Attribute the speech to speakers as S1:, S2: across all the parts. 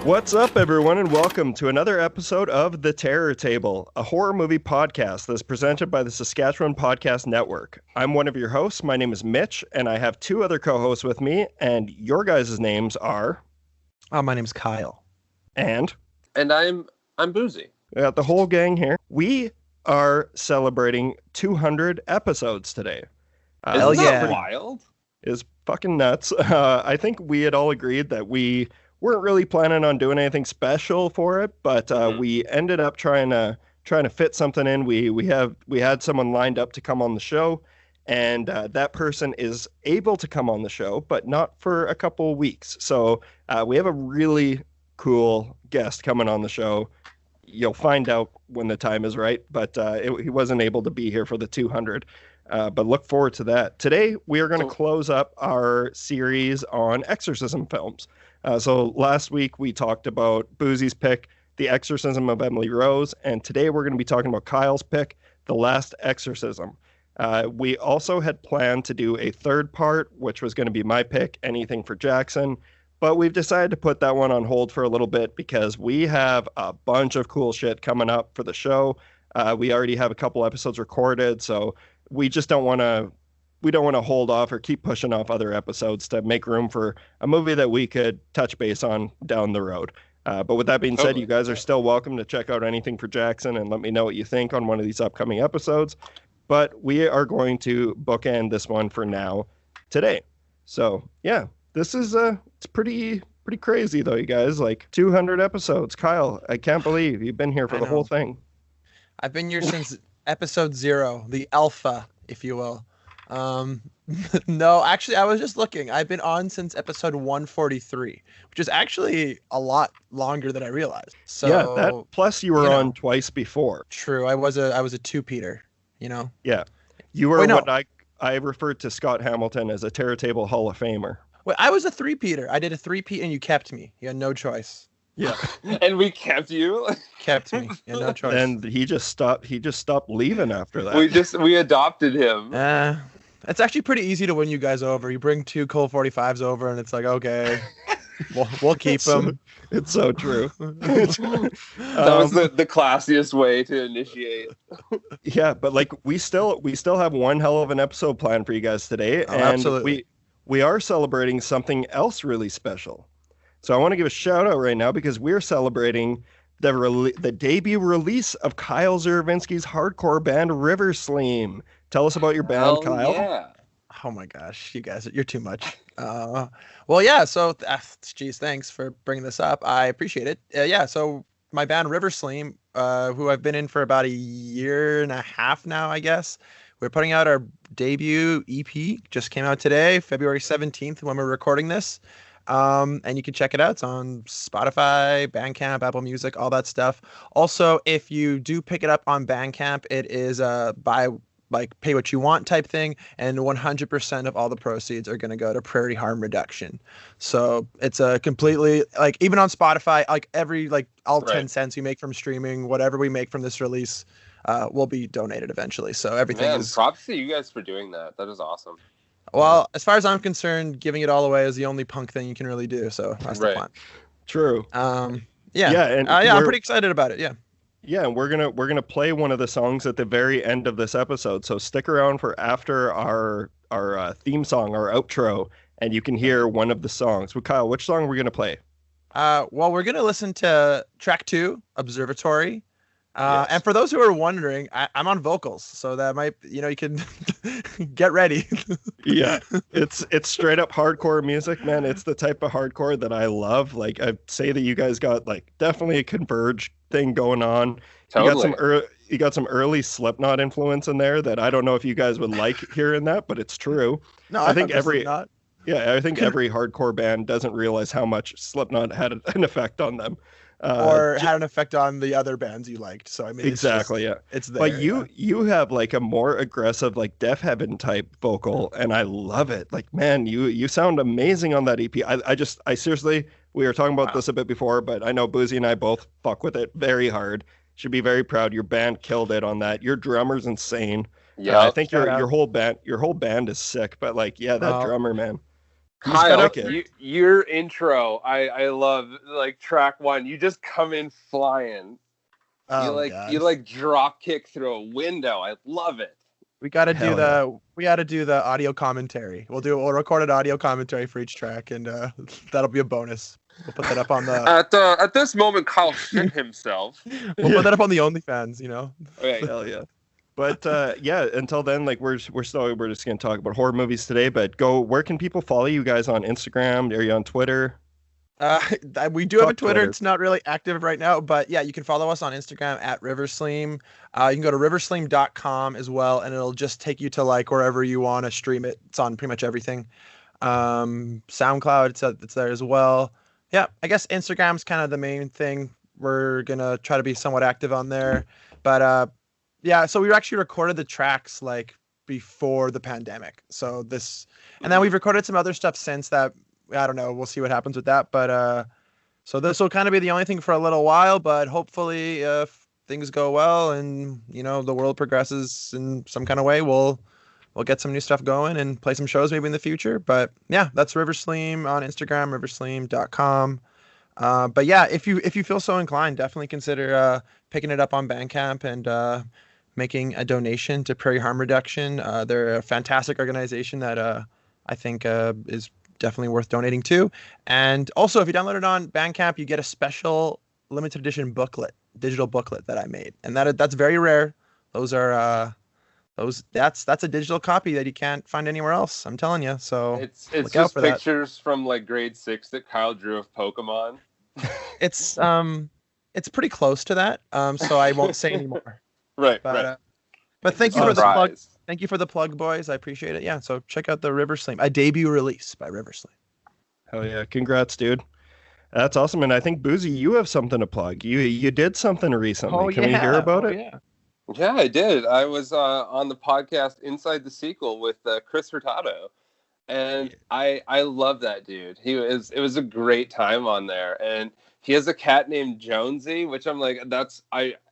S1: What's up, everyone, and welcome to another episode of The Terror Table, a horror movie podcast that's presented by the Saskatchewan Podcast Network. I'm one of your hosts. My name is Mitch, and I have two other co-hosts with me, and your guys' names are...
S2: my name's Kyle.
S1: And
S3: I'm Boozy.
S1: We got the whole gang here. We are celebrating 200 episodes today.
S2: Hell yeah.
S3: Wild?
S1: Is fucking nuts. I think we had all agreed that we weren't really planning on doing anything special for it, but we ended up trying to fit something in. We had someone lined up to come on the show, and that person is able to come on the show, but not for a couple weeks. So we have a really cool guest coming on the show. You'll find out when the time is right, but he wasn't able to be here for the 200. But look forward to that. Today, we are going to close up our series on exorcism films. So last week, we talked about Boozy's pick, The Exorcism of Emily Rose, and today we're going to be talking about Kyle's pick, The Last Exorcism. We also had planned to do a third part, which was going to be my pick, Anything for Jackson, but we've decided to put that one on hold for a little bit because we have a bunch of cool shit coming up for the show. We already have a couple episodes recorded, so we just don't want to hold off or keep pushing off other episodes to make room for a movie that we could touch base on down the road. But with that being said, you guys are still welcome to check out Anything for Jackson and let me know what you think on one of these upcoming episodes. But we are going to bookend this one for now today. So yeah, this is it's pretty crazy though, you guys. Like 200 episodes. Kyle, I can't believe you've been here for the whole thing.
S2: I've been here since episode 0, the alpha, if you will. No, actually, I was just looking. I've been on since episode 143, which is actually a lot longer than I realized. So
S1: yeah, plus you were on twice before.
S2: True, I was a two-peater, you know. Yeah,
S1: you were what I referred to Scott Hamilton as a Terror Table Hall of Famer.
S2: Wait, I was a three-peater. I did a three-peat, and you kept me. You had no choice.
S1: Yeah,
S3: and we kept you.
S2: Kept me. Yeah, no choice.
S1: And he just stopped leaving after that.
S3: We adopted him.
S2: It's actually pretty easy to win you guys over. You bring 2 Colt 45s over, and it's like, okay, we'll keep them.
S1: It's so true.
S3: That was the classiest way to initiate.
S1: Yeah, but like we still have one hell of an episode planned for you guys today, and
S2: absolutely.
S1: we are celebrating something else really special. So I want to give a shout out right now because we're celebrating the debut release of Kyle Zuravinsky's hardcore band River Sleam. Tell us about your band, Kyle.
S3: Yeah.
S2: Oh my gosh, you guys, you're too much. Well, yeah. So, geez, thanks for bringing this up. I appreciate it. Yeah. So my band River Sleam, who I've been in for about a year and a half now, I guess. We're putting out our debut EP. Just came out today, February 17th, when we're recording this. And you can check it out. It's on Spotify, Bandcamp, Apple Music, all that stuff. Also, if you do pick it up on Bandcamp, it is pay what you want type thing, and 100% of all the proceeds are going to go to Prairie Harm Reduction. So it's a completely, like, even on Spotify, like all 10 cents you make from streaming, whatever we make from this release, will be donated eventually. So everything is...
S3: props to you guys for doing that. That is awesome.
S2: Well, as far as I'm concerned, giving it all away is the only punk thing you can really do. So that's the plan.
S1: True.
S2: Yeah, I'm pretty excited about it. Yeah.
S1: Yeah, and we're gonna play one of the songs at the very end of this episode. So stick around for after our theme song, our outro, and you can hear one of the songs. Well, Kyle, which song are we gonna play?
S2: Well, we're gonna listen to track 2, Observatory. Yes. And for those who are wondering, I'm on vocals, so that might, you can get ready.
S1: Yeah, it's straight up hardcore music, man. It's the type of hardcore that I love. Like, I'd say that you guys got like definitely a Converge thing going on.
S3: Totally.
S1: You got some early Slipknot influence in there that I don't know if you guys would like hearing that, but it's true.
S2: No, I think every
S1: hardcore band doesn't realize how much Slipknot had an effect on them.
S2: Or had an effect on the other bands you liked. So I mean,
S1: exactly,
S2: it's there.
S1: But you have like a more aggressive, like Deaf Heaven type vocal, and I love it. Like, man, you sound amazing on that EP. I seriously, we were talking about this a bit before, but I know Boozy and I both fuck with it very hard. Should be very proud. Your band killed it on that. Your drummer's insane. Yeah, I think your whole band is sick. But like, yeah, that drummer, man.
S3: Kyle, your intro, I love, like, track 1. You just come in flying.
S2: Oh,
S3: you like drop kick through a window. I love it.
S2: We got to do the audio commentary. We'll record an audio commentary for each track, and that'll be a bonus. We'll put that up on the
S3: at this moment Kyle shit himself.
S2: We'll put that up on the OnlyFans,
S3: Okay.
S1: Hell yeah. But until then, like we're just gonna talk about horror movies today. But where can people follow you guys on Instagram? Are you on Twitter?
S2: We do have a Twitter. It's not really active right now, but yeah, you can follow us on Instagram at Riversleam. You can go to riversleam.com as well, and it'll just take you to like wherever you want to stream it. It's on pretty much everything. SoundCloud, it's there as well. Yeah, I guess Instagram's kind of the main thing. We're gonna try to be somewhat active on there, but yeah. So we actually recorded the tracks like before the pandemic. So and then we've recorded some other stuff since that. I don't know. We'll see what happens with that. But so this will kind of be the only thing for a little while. But hopefully, if things go well and the world progresses in some kind of way, we'll get some new stuff going and play some shows maybe in the future. But yeah, that's Riversleam on Instagram, riversleam.com. But yeah, if you feel so inclined, definitely consider picking it up on Bandcamp and making a donation to Prairie Harm Reduction. They're a fantastic organization that I think is definitely worth donating to. And also, if you download it on Bandcamp, you get a special limited edition digital booklet that I made, and that's very rare. Those are that's a digital copy that you can't find anywhere else. I'm telling you. So
S3: it's just pictures from like grade 6 that Kyle drew of Pokemon.
S2: It's pretty close to that. So I won't say anymore.
S3: Right.
S2: But thank you for the plug. Thank you for the plug, boys. I appreciate it. Yeah, so check out the Riversleam, a debut release by Riversleam.
S1: Hell yeah. Congrats, dude. That's awesome. And I think, Boozy, you have something to plug. You did something recently. Can we hear about it?
S3: Yeah, I did. I was on the podcast Inside the Sequel with Chris Hurtado. And I love that dude. It was a great time on there. And he has a cat named Jonesy, which I'm like,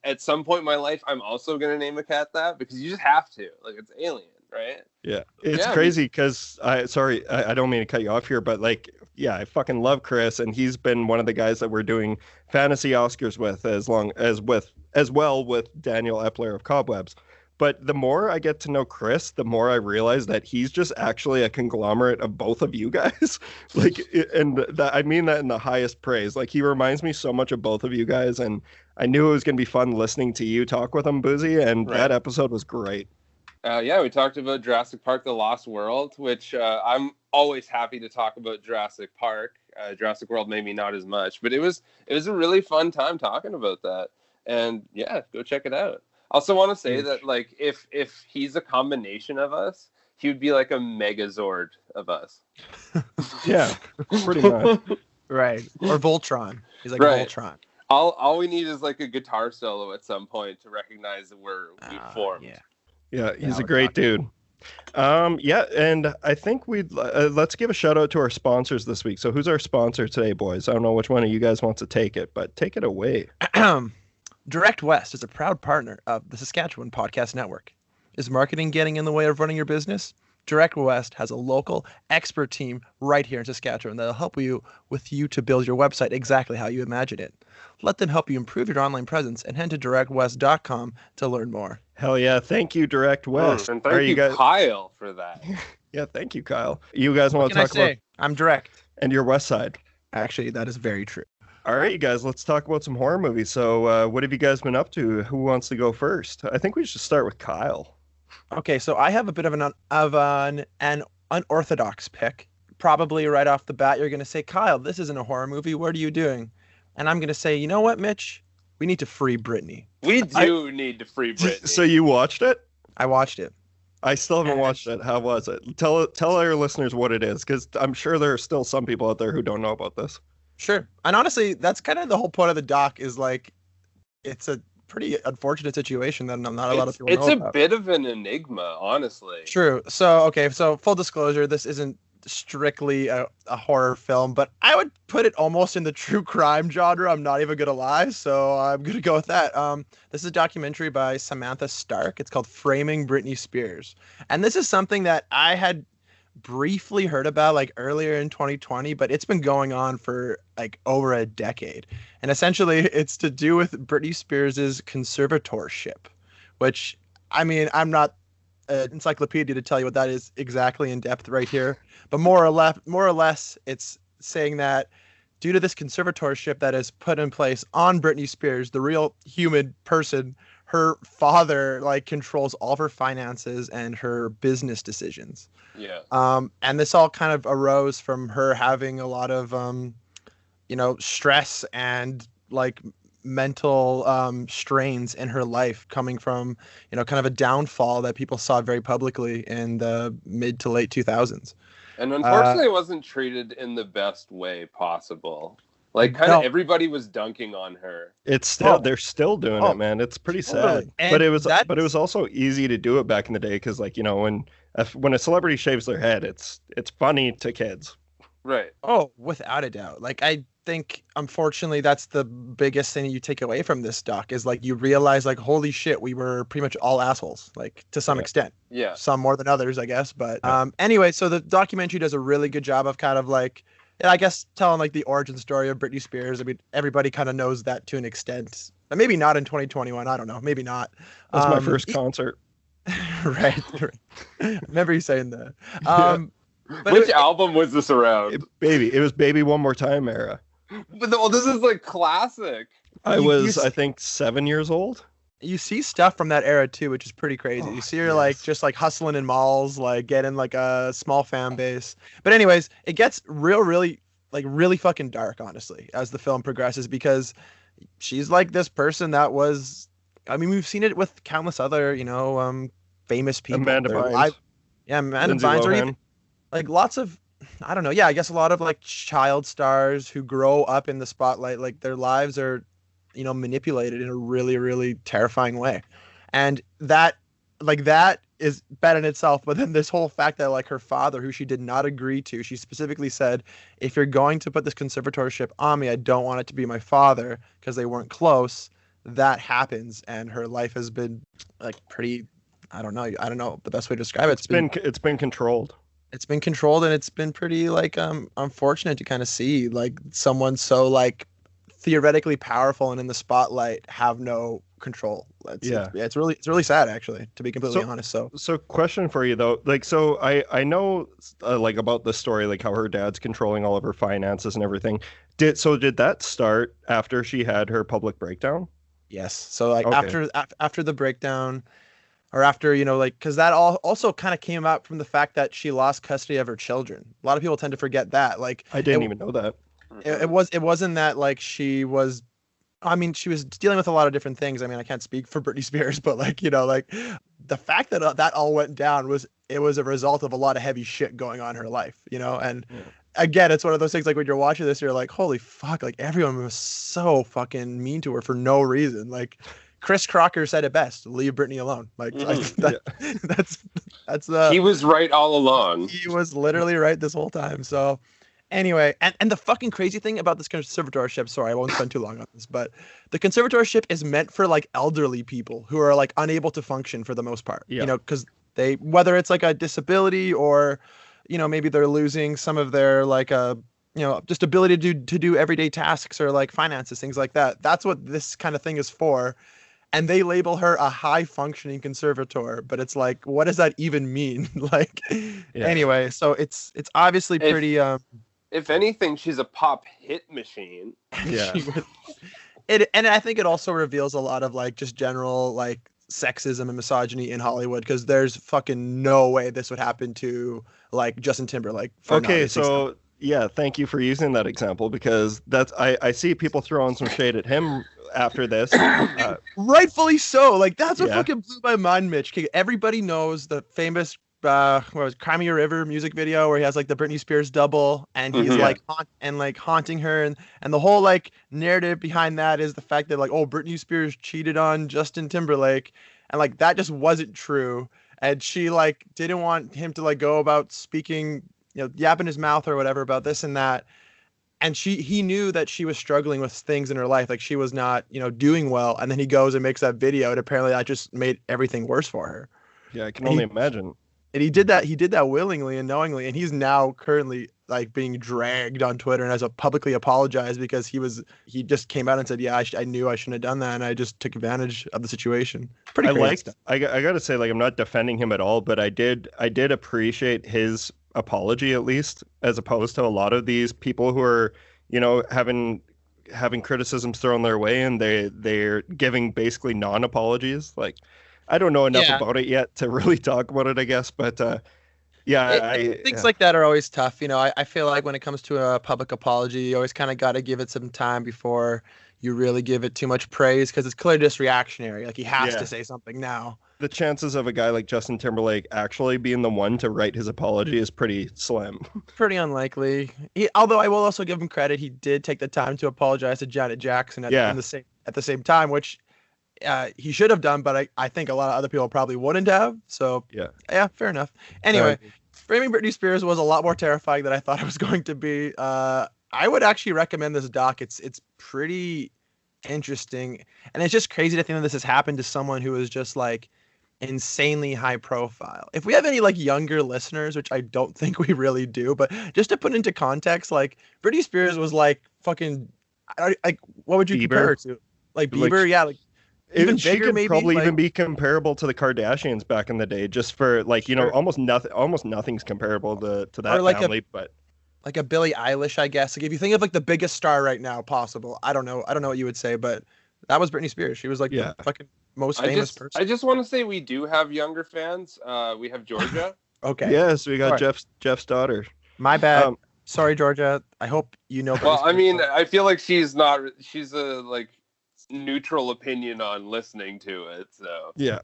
S3: at some point in my life, I'm also going to name a cat that, because you just have to. Like, it's Alien, right?
S1: Yeah. It's crazy because I don't mean to cut you off here, but like, yeah, I fucking love Chris, and he's been one of the guys that we're doing fantasy Oscars with as well with Daniel Epler of Cobwebs. But the more I get to know Chris, the more I realize that he's just actually a conglomerate of both of you guys. I mean that in the highest praise. Like, he reminds me so much of both of you guys, and I knew it was going to be fun listening to you talk with him, Boozy, and that episode was great.
S3: Yeah, we talked about Jurassic Park: The Lost World, which I'm always happy to talk about Jurassic Park. Jurassic World maybe not as much, but it was a really fun time talking about that. And yeah, go check it out. Also want to say that, like, if he's a combination of us, he would be like a Megazord of us.
S1: Yeah, pretty much.
S2: Right. Or Voltron. He's like Voltron.
S3: All we need is like a guitar solo at some point to recognize that we've formed.
S1: Yeah, he's a great dude. And I think let's give a shout out to our sponsors this week. So who's our sponsor today, boys? I don't know which one of you guys wants to take it, but take it away.
S2: Direct West is a proud partner of the Saskatchewan Podcast Network. Is marketing getting in the way of running your business? Direct West has a local expert team right here in Saskatchewan that'll help you to build your website exactly how you imagine it. Let them help you improve your online presence, and head to directwest.com to learn more.
S1: Hell yeah. Thank you, Direct West.
S3: And thank you, Kyle, for that.
S1: Yeah, thank you, Kyle. You guys want to talk about...
S2: I'm Direct.
S1: And your West Side.
S2: Actually, that is very true.
S1: All right, you guys, let's talk about some horror movies. So what have you guys been up to? Who wants to go first? I think we should start with Kyle.
S2: Okay, so I have a bit of an unorthodox pick. Probably right off the bat, you're going to say, Kyle, this isn't a horror movie. What are you doing? And I'm going to say, you know what, Mitch? We need to free Britney.
S3: We need to free Britney.
S1: So you watched it?
S2: I watched it.
S1: I still haven't watched it. How was it? Tell our listeners what it is, because I'm sure there are still some people out there who don't know about this.
S2: Sure. And honestly, that's kind of the whole point of the doc, is like, it's a pretty unfortunate situation that not a lot of people know about.
S3: It's a bit of an enigma, honestly.
S2: True. So full disclosure, this isn't strictly a horror film, but I would put it almost in the true crime genre. I'm not even going to lie. So I'm going to go with that. This is a documentary by Samantha Stark. It's called Framing Britney Spears. And this is something that I had briefly heard about like earlier in 2020, but it's been going on for like over a decade. And essentially it's to do with Britney Spears's conservatorship, which, I mean, I'm not an encyclopedia to tell you what that is exactly in depth right here, but more or less it's saying that due to this conservatorship that is put in place on Britney Spears, the real human person, her father like controls all of her finances and her business decisions.
S3: Yeah.
S2: And this all kind of arose from her having a lot of, stress and like mental strains in her life coming from, kind of a downfall that people saw very publicly in the mid to late 2000s.
S3: And unfortunately, it wasn't treated in the best way possible. Like, kind of everybody was dunking on her.
S1: It's still they're still doing it, man. It's pretty sad. But it was also easy to do it back in the day because, like, when a celebrity shaves their head, it's funny to kids.
S3: Right.
S2: Oh, without a doubt. Like, I think, unfortunately, that's the biggest thing you take away from this doc is like you realize, like, holy shit, we were pretty much all assholes, like to some extent.
S3: Yeah.
S2: Some more than others, I guess. But anyway, so the documentary does a really good job of kind of like, I guess, telling like the origin story of Britney Spears. I mean, everybody kind of knows that to an extent. Maybe not in 2021. I don't know. Maybe not.
S1: That's my first concert.
S2: Right. Remember you saying that.
S3: But which album was this around?
S1: It was Baby One More Time era.
S3: But this is like classic.
S1: I think 7 years old.
S2: You see stuff from that era too, which is pretty crazy. You see her like just like hustling in malls, like getting like a small fan base. But anyways, it gets really fucking dark, honestly, as the film progresses, because she's like this person that was, I mean, we've seen it with countless other, famous people.
S1: Amanda Bynes.
S2: Amanda Bynes, or even like lots of, I don't know. Yeah, I guess a lot of like child stars who grow up in the spotlight, like their lives are, manipulated in a really, really terrifying way. And that is bad in itself. But then this whole fact that like her father, who she did not agree to, she specifically said, if you're going to put this conservatorship on me, I don't want it to be my father, because they weren't close. That happens. And her life has been like pretty, I don't know the best way to describe it.
S1: It's been controlled.
S2: It's been controlled, and it's been pretty like unfortunate to kind of see like someone so like theoretically powerful and in the spotlight have no control. It's really sad, actually, to be completely honest. So
S1: question for you though, like, so I know like about the story, like how her dad's controlling all of her finances and everything. Did that start after she had her public breakdown?
S2: Yes. So like after the breakdown, or after, because that also kind of came out from the fact that she lost custody of her children. A lot of people tend to forget that. Like,
S1: I didn't even know that.
S2: It wasn't that like she was dealing with a lot of different things. I mean, I can't speak for Britney Spears, but like, like the fact that that all went down was a result of a lot of heavy shit going on in her life, and again, it's one of those things, like when you're watching this, you're like, holy fuck, like everyone was so fucking mean to her for no reason. Like, Chris Crocker said it best: "Leave Britney alone." Like that's
S3: he was right all along.
S2: He was literally right this whole time. So anyway, and the fucking crazy thing about this conservatorship, sorry, I won't spend too long on this, but the conservatorship is meant for like elderly people who are like unable to function for the most part. Because whether it's like a disability or, maybe they're losing some of their like just ability to do everyday tasks or like finances, things like that. That's what this kind of thing is for. And they label her a high-functioning conservator, but it's like, what does that even mean? Like, anyway, so it's obviously pretty.
S3: If anything, she's a pop hit machine.
S1: Yeah.
S2: And I think it also reveals a lot of like just general like sexism and misogyny in Hollywood, because there's fucking no way this would happen to like Justin Timberlake.
S1: Okay, so yeah, thank you for using that example, because that's I see people throwing some shade at him after this.
S2: Rightfully so. Like, that's what fucking blew my mind, Mitch. Everybody knows the famous Cry Me a River music video where he has like the Britney Spears double, and he's like haunting her, and the whole like narrative behind that is the fact that like, oh, Britney Spears cheated on Justin Timberlake, and like that just wasn't true, and she like didn't want him to like go about speaking, yapping his mouth or whatever about this and that. And he knew that she was struggling with things in her life, like she was not, doing well. And then he goes and makes that video, and apparently that just made everything worse for her.
S1: Yeah, I can only imagine.
S2: And he did that willingly and knowingly, and he's now currently like being dragged on Twitter and has publicly apologized because he just came out and said, yeah, I knew I shouldn't have done that, and I just took advantage of the situation. Pretty crazy stuff.
S1: I gotta say, like, I'm not defending him at all, but I did appreciate his apology, at least, as opposed to a lot of these people who are, you know, having criticisms thrown their way, and they're giving basically non-apologies. Like, I don't know enough about it yet to really talk about it, I guess, but
S2: things like that are always tough. You know, I feel like when it comes to a public apology, you always kind of got to give it some time before you really give it too much praise, because it's clearly just reactionary. Like, he has to say something now.
S1: The chances of a guy like Justin Timberlake actually being the one to write his apology is pretty slim. Pretty
S2: unlikely. Although I will also give him credit, he did take the time to apologize to Janet Jackson at the same time, which he should have done, but I think a lot of other people probably wouldn't have. So yeah, fair enough. Anyway, Framing Britney Spears was a lot more terrifying than I thought it was going to be. I would actually recommend this doc. It's pretty interesting, and it's just crazy to think that this has happened to someone who is just like insanely high profile. If we have any like younger listeners, which I don't think we really do, but just to put into context, like Britney Spears was like fucking, like, what would you compare her to? Like Bieber, like
S1: even bigger, maybe. Probably even be comparable to the Kardashians back in the day, just for like, you know, almost nothing's comparable to that like family, but
S2: like a Billie Eilish, I guess. Like, if you think of like the biggest star right now possible, I don't know what you would say, but that was Britney Spears. She was like the fucking most famous person.
S3: I just want to say we do have younger fans. We have Georgia.
S2: Okay.
S1: Yes, we got Jeff's daughter.
S2: My bad. Sorry, Georgia. I hope you know.
S3: Well, I mean, I feel like she's a like neutral opinion on listening to it. So
S1: yeah.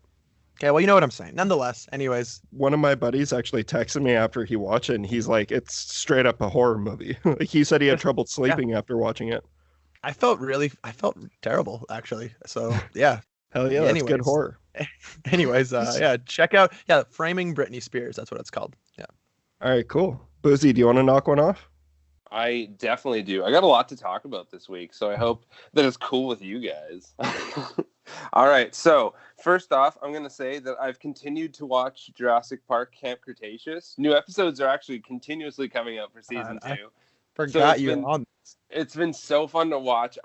S2: Okay, well, you know what I'm saying. Nonetheless, anyways.
S1: One of my buddies actually texted me after he watched it, and he's like, it's straight up a horror movie. He said he had trouble sleeping after watching it.
S2: I felt terrible, actually. So, yeah.
S1: Hell yeah, that's good horror.
S2: Anyways, check out, Framing Britney Spears. That's what it's called. Yeah.
S1: All right, cool. Boozy, do you want to knock one off?
S3: I definitely do. I got a lot to talk about this week, so I hope that it's cool with you guys. All right, so first off, I'm going to say that I've continued to watch Jurassic Park Camp Cretaceous. New episodes are actually continuously coming out for season 2.
S2: I forgot you were on this.
S3: It's been so fun to watch.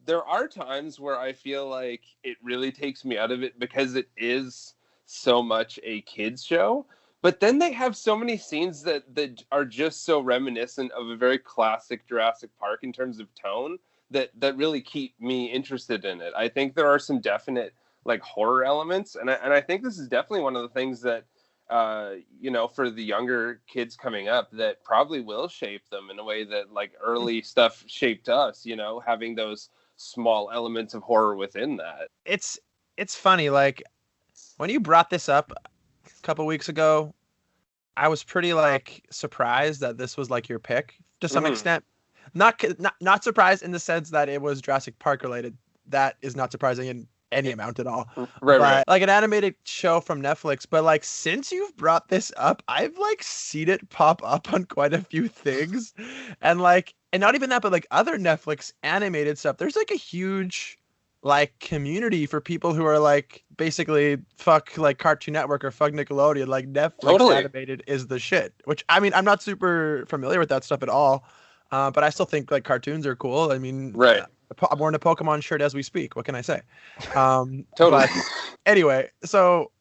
S3: There are times where I feel like it really takes me out of it because it is so much a kids show. But then they have so many scenes that are just so reminiscent of a very classic Jurassic Park in terms of tone that really keep me interested in it. I think there are some definite like horror elements, and I think this is definitely one of the things that you know, for the younger kids coming up, that probably will shape them in a way that like early stuff shaped us. You know, having those small elements of horror within that.
S2: It's funny, like when you brought this up a couple weeks ago, I was pretty like surprised that this was like your pick to some extent. Not surprised in the sense that it was Jurassic Park related. That is not surprising in any amount at all.
S3: Right.
S2: Like an animated show from Netflix. But like since you've brought this up, I've like seen it pop up on quite a few things, and not even that, but like other Netflix animated stuff. There's like a huge like community for people who are like basically fuck like Cartoon Network or fuck Nickelodeon. Like Netflix animated is the shit, which I mean, I'm not super familiar with that stuff at all, but I still think like cartoons are cool. I mean,
S3: right.
S2: I'm wearing a Pokemon shirt as we speak. What can I say?
S3: Totally.
S2: But anyway, so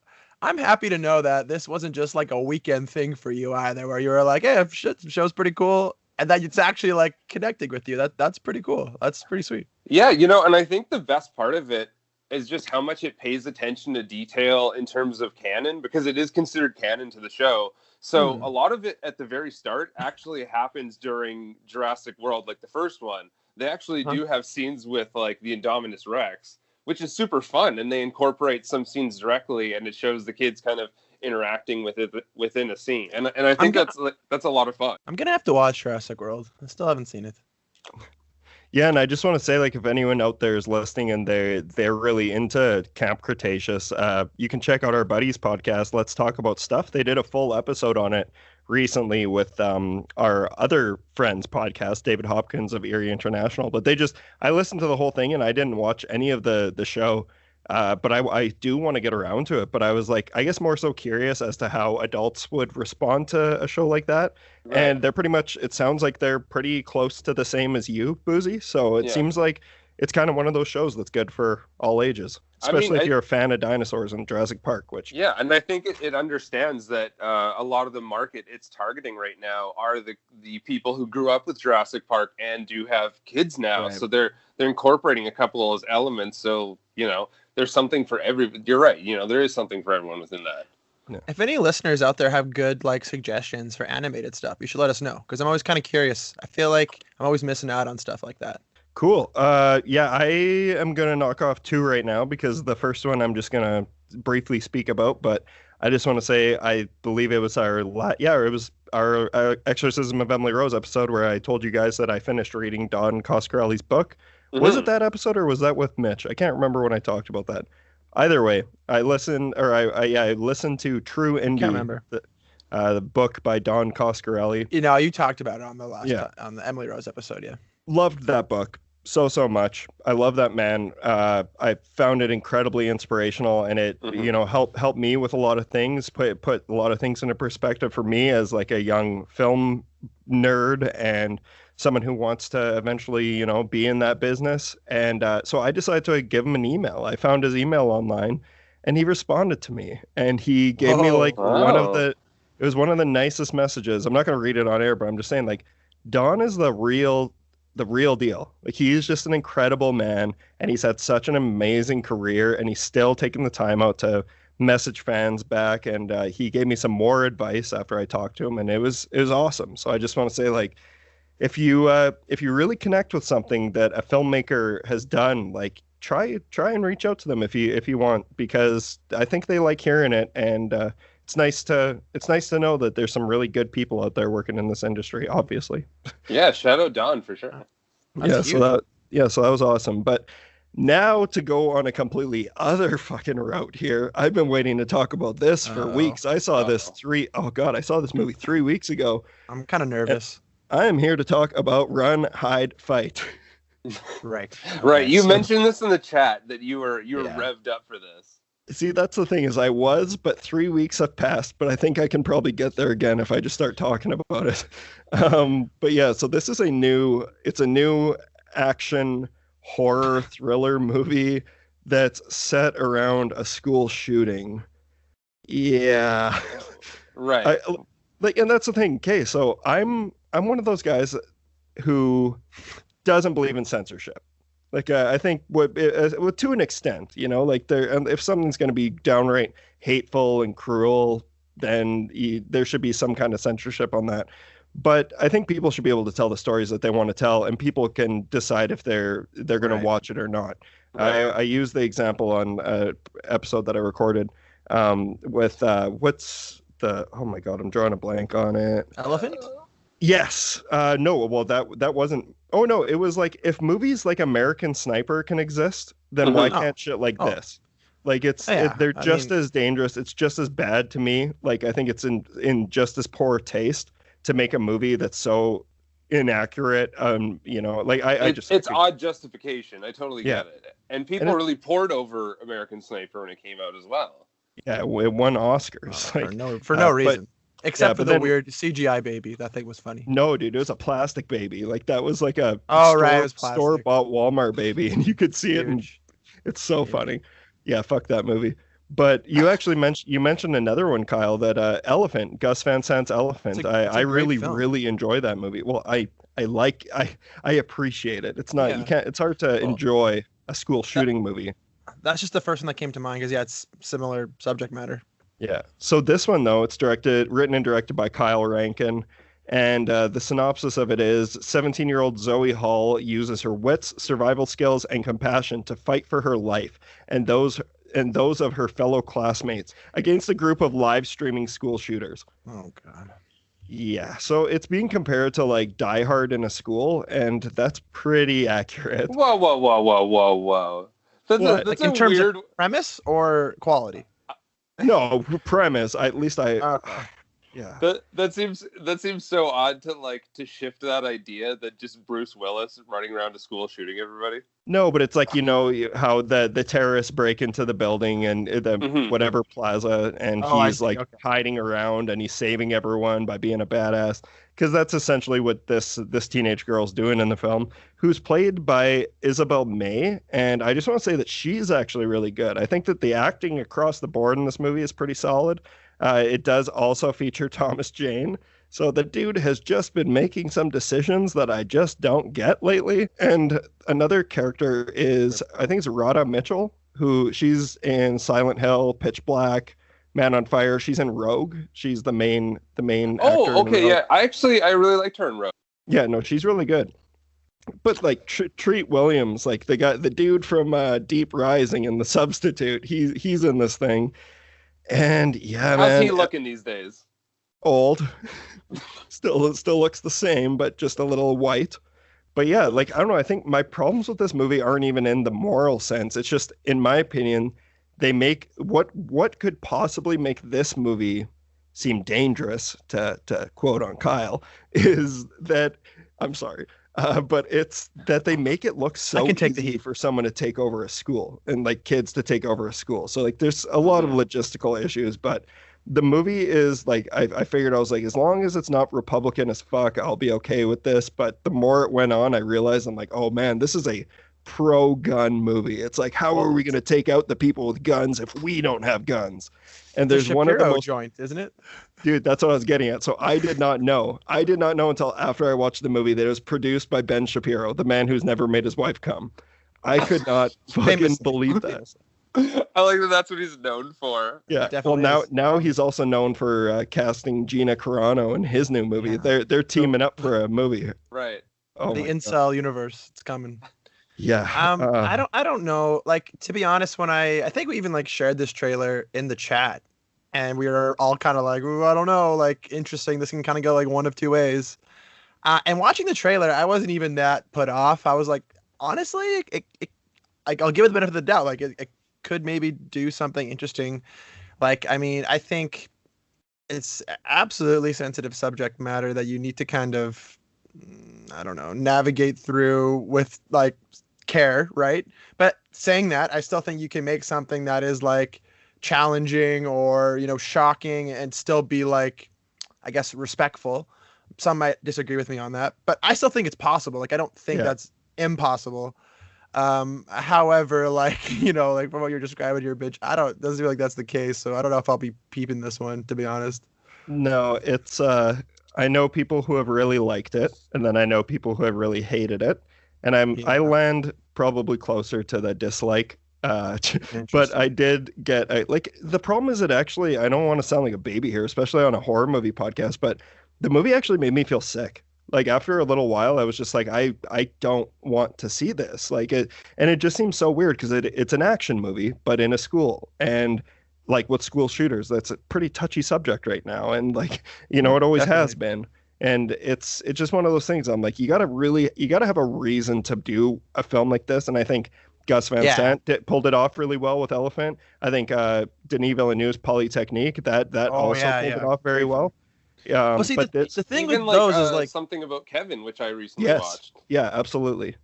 S2: I'm happy to know that this wasn't just like a weekend thing for you either, where you were like, hey, show's pretty cool, and that it's actually like connecting with you. That's pretty cool. That's pretty sweet.
S3: Yeah, you know, and I think the best part of it is just how much it pays attention to detail in terms of canon, because it is considered canon to the show. So a lot of it at the very start actually happens during Jurassic World, like the first one. They actually do have scenes with like the Indominus Rex, which is super fun, and they incorporate some scenes directly, and it shows the kids kind of interacting with it within a scene, and I think that's a lot of fun.
S2: I'm gonna have to watch Jurassic World. I still haven't seen it.
S1: Yeah, and I just want to say, like, if anyone out there is listening and they're really into Camp Cretaceous, you can check out our buddies' podcast, Let's Talk About Stuff. They did a full episode on it recently with our other friends' podcast, David Hopkins of Erie International. But I listened to the whole thing, and I didn't watch any of the show. But I do want to get around to it. But I was like, I guess more so curious as to how adults would respond to a show like that.
S3: Right.
S1: And they're pretty much, it sounds like they're pretty close to the same as you, Boozy. So it
S3: Yeah.
S1: seems like it's kind of one of those shows that's good for all ages,
S3: I mean,
S1: especially if you're a fan of dinosaurs and Jurassic Park, which
S3: Yeah, and I think it understands that a lot of the market it's targeting right now are the people who grew up with Jurassic Park and do have kids now.
S1: Right.
S3: So they're incorporating a couple of those elements. So, there's something for you're right. There is something for everyone within that.
S1: Yeah.
S2: If any listeners out there have good suggestions for animated stuff, you should let us know, because I'm always kind of curious. I feel like I'm always missing out on stuff like that.
S1: Cool. Yeah, I am gonna knock off 2 right now because the first one I'm just gonna briefly speak about, but I just want to say I believe it was our Exorcism of Emily Rose episode where I told you guys that I finished reading Don Coscarelli's book.
S3: Mm-hmm.
S1: Was it that episode or was that with Mitch? I can't remember when I talked about that. Either way, I listened to True Indie,
S2: Can't remember.
S1: The book by Don Coscarelli.
S2: You talked about it on the last
S1: Yeah.
S2: on the Emily Rose episode, yeah.
S1: Loved that book so much. I love that man. I found it incredibly inspirational, and it helped me with a lot of things. Put a lot of things into perspective for me as like a young film nerd and someone who wants to eventually be in that business. And so I decided to give him an email. I found his email online, and he responded to me, and he gave me like
S3: Wow.
S1: it was one of the nicest messages. I'm not going to read it on air, but I'm just saying, like, Don is the real deal. Like, he's just an incredible man, and he's had such an amazing career, and he's still taking the time out to message fans back. And he gave me some more advice after I talked to him, and it was awesome. So I just want to say, like, if you really connect with something that a filmmaker has done, like, try and reach out to them if you want, because I think they like hearing it. And it's nice to know that there's some really good people out there working in this industry, obviously.
S3: Yeah, shout out Don for sure.
S2: That's
S1: So that was awesome. But now to go on a completely other fucking route here. I've been waiting to talk about this for weeks. I saw this I saw this movie 3 weeks ago.
S2: I'm kind of nervous.
S1: I am here to talk about Run, Hide, Fight.
S2: Right.
S3: Right. You
S1: so-
S3: mentioned this in the chat that you were revved up for this.
S1: See, that's the thing, is I was, but 3 weeks have passed, but I think I can probably get there again if I just start talking about it. But yeah, so this is a new action horror thriller movie that's set around a school shooting. Yeah.
S3: Right.
S1: And that's the thing. Okay, so I'm one of those guys who doesn't believe in censorship. Like, I think to an extent, like, if something's going to be downright hateful and cruel, then there should be some kind of censorship on that. But I think people should be able to tell the stories that they want to tell, and people can decide if they're going to watch it or not.
S3: Right.
S1: I use the example on an episode that I recorded with what's the, oh my God, I'm drawing a blank on it.
S2: Elephant?
S1: Yes. No, well, that wasn't. Oh, no, it was like, if movies like American Sniper can exist, then why can't shit like this? Like, they're just as dangerous. It's just as bad to me. Like, I think it's in just as poor taste to make a movie that's so inaccurate. Like,
S3: it's odd justification. I totally get it. And people really poured over American Sniper when it came out as well.
S1: Yeah, it won Oscars.
S2: For no reason. Except for the
S1: then,
S2: weird CGI baby. That thing was funny.
S1: No, dude, it was a plastic baby. Like, that was like a
S2: it was
S1: store-bought Walmart baby, and you could see it, and it's so funny. Yeah, fuck that movie. But you actually mentioned another one, Kyle, that Elephant, Gus Van Sant's Elephant. I really enjoy that movie. Well, I appreciate it. It's not it's hard to enjoy a school shooting movie.
S2: That's just the first one that came to mind because it's similar subject matter.
S1: Yeah. So this one, though, it's written and directed by Kyle Rankin. And the synopsis of it is 17-year-old Zoe Hall uses her wits, survival skills, and compassion to fight for her life and those of her fellow classmates against a group of live streaming school shooters.
S2: Oh, God.
S1: Yeah. So it's being compared to, like, Die Hard in a school, and that's pretty accurate.
S3: Whoa. That's
S2: like,
S3: a
S2: in terms
S3: weird
S2: of premise or quality?
S1: No, premise. Yeah.
S3: That seems so odd to shift that idea that just Bruce Willis running around to school shooting everybody.
S1: No, but it's like, how the terrorists break into the building and the
S3: Mhm.
S1: whatever plaza, and
S2: Oh, I
S1: he's
S2: see.
S1: like
S2: Okay.
S1: hiding around and he's saving everyone by being a badass. Because that's essentially what this teenage girl's doing in the film, who's played by Isabel May. And I just want to say that she's actually really good. I think that the acting across the board in this movie is pretty solid. It does also feature Thomas Jane. So the dude has just been making some decisions that I just don't get lately. And another character is, I think it's Radha Mitchell, who she's in Silent Hill, Pitch Black, Man on Fire. She's in Rogue. She's the main actor
S3: Oh,
S1: in
S3: okay,
S1: Rogue.
S3: yeah. I really liked her in Rogue.
S1: Yeah, no, she's really good. But like Treat Williams, like the dude from Deep Rising and The Substitute, he's in this thing. And yeah,
S3: How's
S1: man,
S3: he looking these days?
S1: old. Still looks the same, but just a little white. But yeah, like I don't know, I think my problems with this movie aren't even in the moral sense. It's just, in my opinion, they make what could possibly make this movie seem dangerous, to quote on Kyle, is that I'm sorry. But it's that they make it look so
S2: I can take the
S1: easy
S2: heat.
S1: for someone to take over a school, and like kids to take over a school. So like there's a lot of logistical issues, but the movie is like, I figured, I was like, as long as it's not Republican as fuck, I'll be okay with this. But the more it went on, I realized, I'm like, oh man, this is a pro-gun movie. It's like, how are we going to take out the people with guns if we don't have guns? And
S2: It's
S1: there's
S2: a
S1: one of the
S2: Shapiro
S1: most,
S2: joint, isn't it?
S1: dude, that's what I was getting at. So I did not know. I did not know until after I watched the movie that it was produced by Ben Shapiro, the man who's never made his wife come. I could not fucking
S2: Famously.
S1: believe that.
S3: I like that that's what he's known for.
S1: Yeah.
S2: Definitely
S1: Well,
S2: is.
S1: now he's also known for casting Gina Carano in his new movie.
S2: Yeah.
S1: They're teaming up for a movie.
S3: Right.
S1: Oh
S2: The
S1: my God.
S2: incel universe, it's coming.
S1: Yeah.
S2: I don't know. Like, to be honest, when I think we even like shared this trailer in the chat, and we were all kind of like, ooh, I don't know, like interesting. This can kind of go like one of two ways. And watching the trailer, I wasn't even that put off. I was like, honestly, like I'll give it the benefit of the doubt. Like it could maybe do something interesting. Like, I mean, I think it's absolutely sensitive subject matter that you need to kind of, I don't know, navigate through with like care, right? But saying that, I still think you can make something that is like challenging or, shocking and still be like, I guess, respectful. Some might disagree with me on that, but I still think it's possible. Like, I don't think that's impossible. However, like, like from what you're describing your bitch, doesn't feel like that's the case. So I don't know if I'll be peeping this one, to be honest.
S1: No, it's I know people who have really liked it, and then I know people who have really hated it, and I land probably closer to the dislike. But I did get like, the problem is that actually, I don't want to sound like a baby here, especially on a horror movie podcast, but the movie actually made me feel sick. Like after a little while, I was just like, I don't want to see this. Like it just seems so weird because it's an action movie, but in a school, and like with school shooters, that's a pretty touchy subject right now, and like it always has been. And it's just one of those things. I'm like, you gotta have a reason to do a film like this, and I think Gus Van Sant pulled it off really well with Elephant. I think Denis Villeneuve's Polytechnique that also pulled it off very well.
S2: Well, see,
S1: but
S2: the thing with
S3: Even
S2: those is like
S3: something about Kevin, which I recently
S1: yes,
S3: watched.
S1: yeah, absolutely.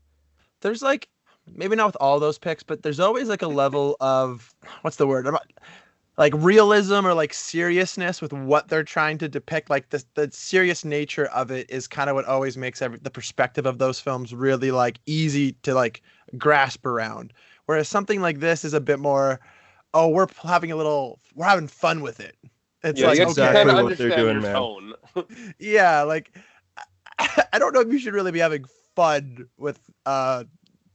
S2: There's like, maybe not with all those picks, but there's always like a level of, what's the word? Like realism or like seriousness with what they're trying to depict. Like the serious nature of it is kind of what always makes the perspective of those films really like easy to like grasp around. Whereas something like this is a bit more, oh, we're having fun with it. It's
S3: Yeah,
S2: like,
S3: you
S1: exactly
S3: kind of
S1: what they're
S3: understand
S1: doing,
S3: your
S1: man.
S3: tone.
S2: yeah, like I don't know if you should really be having fun with a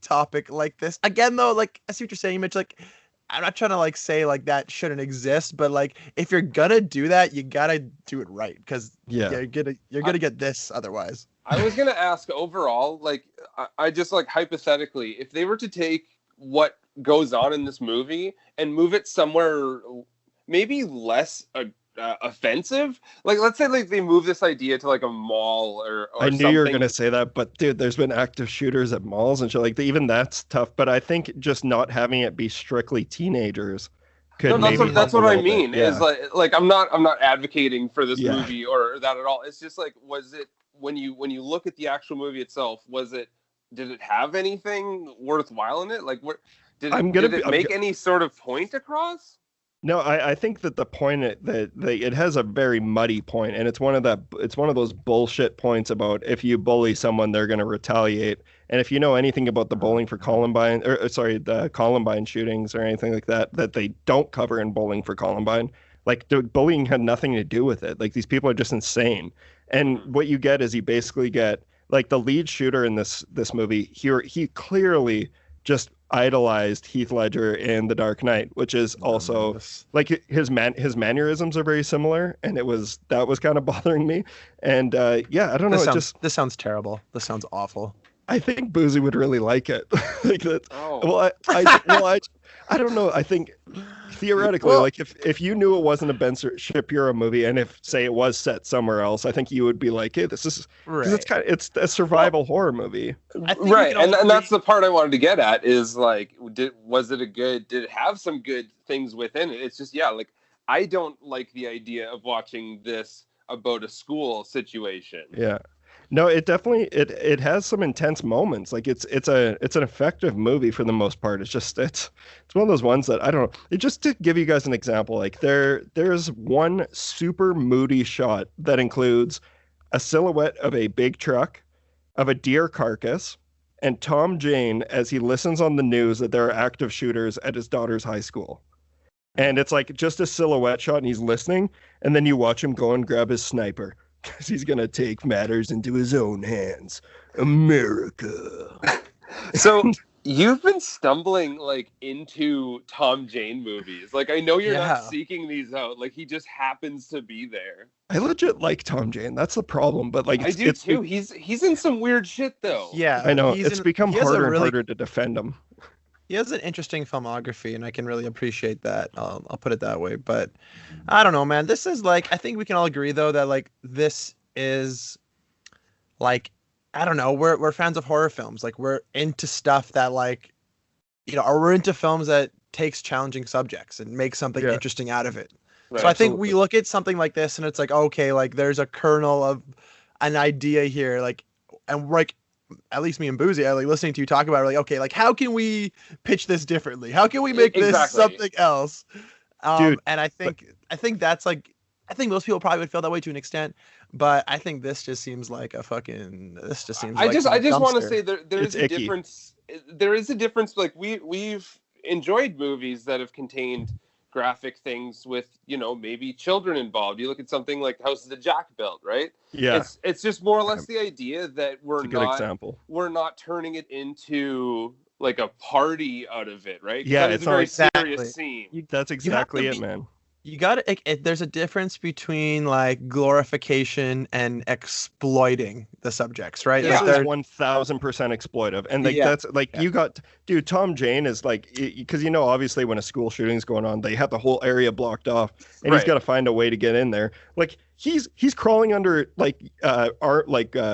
S2: topic like this. Again, though, like I see what you're saying, Mitch. Like, I'm not trying to like say like that shouldn't exist, but like if you're gonna do that, you gotta do it right, because you're gonna get this otherwise.
S3: I was gonna ask overall, like I just like hypothetically, if they were to take what goes on in this movie and move it somewhere maybe less offensive, like let's say like they move this idea to like a mall or
S1: I knew
S3: something.
S1: you were gonna say that, but dude, there's been active shooters at malls and shit. Like even that's tough. But I think just not having it be strictly teenagers could maybe
S3: that's
S1: help
S3: what
S1: a
S3: I
S1: little
S3: mean.
S1: bit.
S3: Is like I'm not advocating for this movie or that at all. It's just like, was it when you look at the actual movie itself, was it did it have anything worthwhile in it? Like, what did
S1: I'm
S3: it
S1: gonna
S3: did it
S1: be,
S3: make any sort of point across?
S1: No, I think that the point that it has a very muddy point, and it's one of those bullshit points about if you bully someone, they're going to retaliate. And if you know anything about the Bowling for Columbine, or sorry, the Columbine shootings or anything like that, that they don't cover in Bowling for Columbine, like the bullying had nothing to do with it. Like these people are just insane. And what you get is you basically get like the lead shooter in this movie. He clearly just idolized Heath Ledger in The Dark Knight, which is also like his mannerisms are very similar, and that was kind of bothering me. And yeah, I don't know.
S2: This sounds terrible. This sounds awful.
S1: I think Boozy would really like it. Like that.
S3: Oh.
S1: Well, I don't know. I think theoretically, like if you knew it wasn't a Ben Shapiro movie, and if say it was set somewhere else, I think you would be like, hey, this is because it's a survival horror movie.
S3: Right, and that's the part I wanted to get at is like, did it have some good things within it? It's just, yeah, like I don't like the idea of watching this about a school situation.
S1: Yeah. No, it definitely it has some intense moments. Like it's an effective movie for the most part. It's one of those ones that I don't know. It just to give you guys an example, like there's one super moody shot that includes a silhouette of a big truck, of a deer carcass, and Tom Jane as he listens on the news that there are active shooters at his daughter's high school. And it's like just a silhouette shot and he's listening, and then you watch him go and grab his sniper. Because he's going to take matters into his own hands. America.
S3: So you've been stumbling like into Tom Jane movies. Like I know you're not seeking these out. Like he just happens to be there.
S1: I legit like Tom Jane. That's the problem. But like
S3: I do too. He's in some weird shit though.
S2: Yeah,
S1: I know. It's become harder and harder to defend him.
S2: He has an interesting filmography, and I can really appreciate that. I'll put it that way. But I don't know, man. This is like, I think we can all agree though that like this is like, I don't know. We're fans of horror films. Like we're into stuff that like, or we're into films that takes challenging subjects and makes something interesting out of it. Right, so I think we look at something like this, and it's like, okay, like there's a kernel of an idea here, like, and like. At least me and Boozy, I like listening to you talk about it, like, okay, like how can we pitch this differently? How can we make this something else? Dude, and I think that's like, I think most people probably would feel that way to an extent, but I think this just seems like a fucking. This just seems. I just
S3: want to say there's a difference. There is a difference. Like we've enjoyed movies that have contained graphic things with, maybe children involved. You look at something like House of the Jack built, right?
S1: Yeah.
S3: It's just more or less the idea that we're not turning it into like a party out of it, right?
S1: Yeah,
S3: it's a very serious scene.
S1: That's exactly it, man.
S2: You got to. There's a difference between like glorification and exploiting the subjects, right?
S1: Yeah,
S2: like
S1: 1000% exploitive, and like that's like you got, dude. Tom Jane is like, because obviously when a school shooting's going on, they have the whole area blocked off, and he's got to find a way to get in there. Like he's crawling under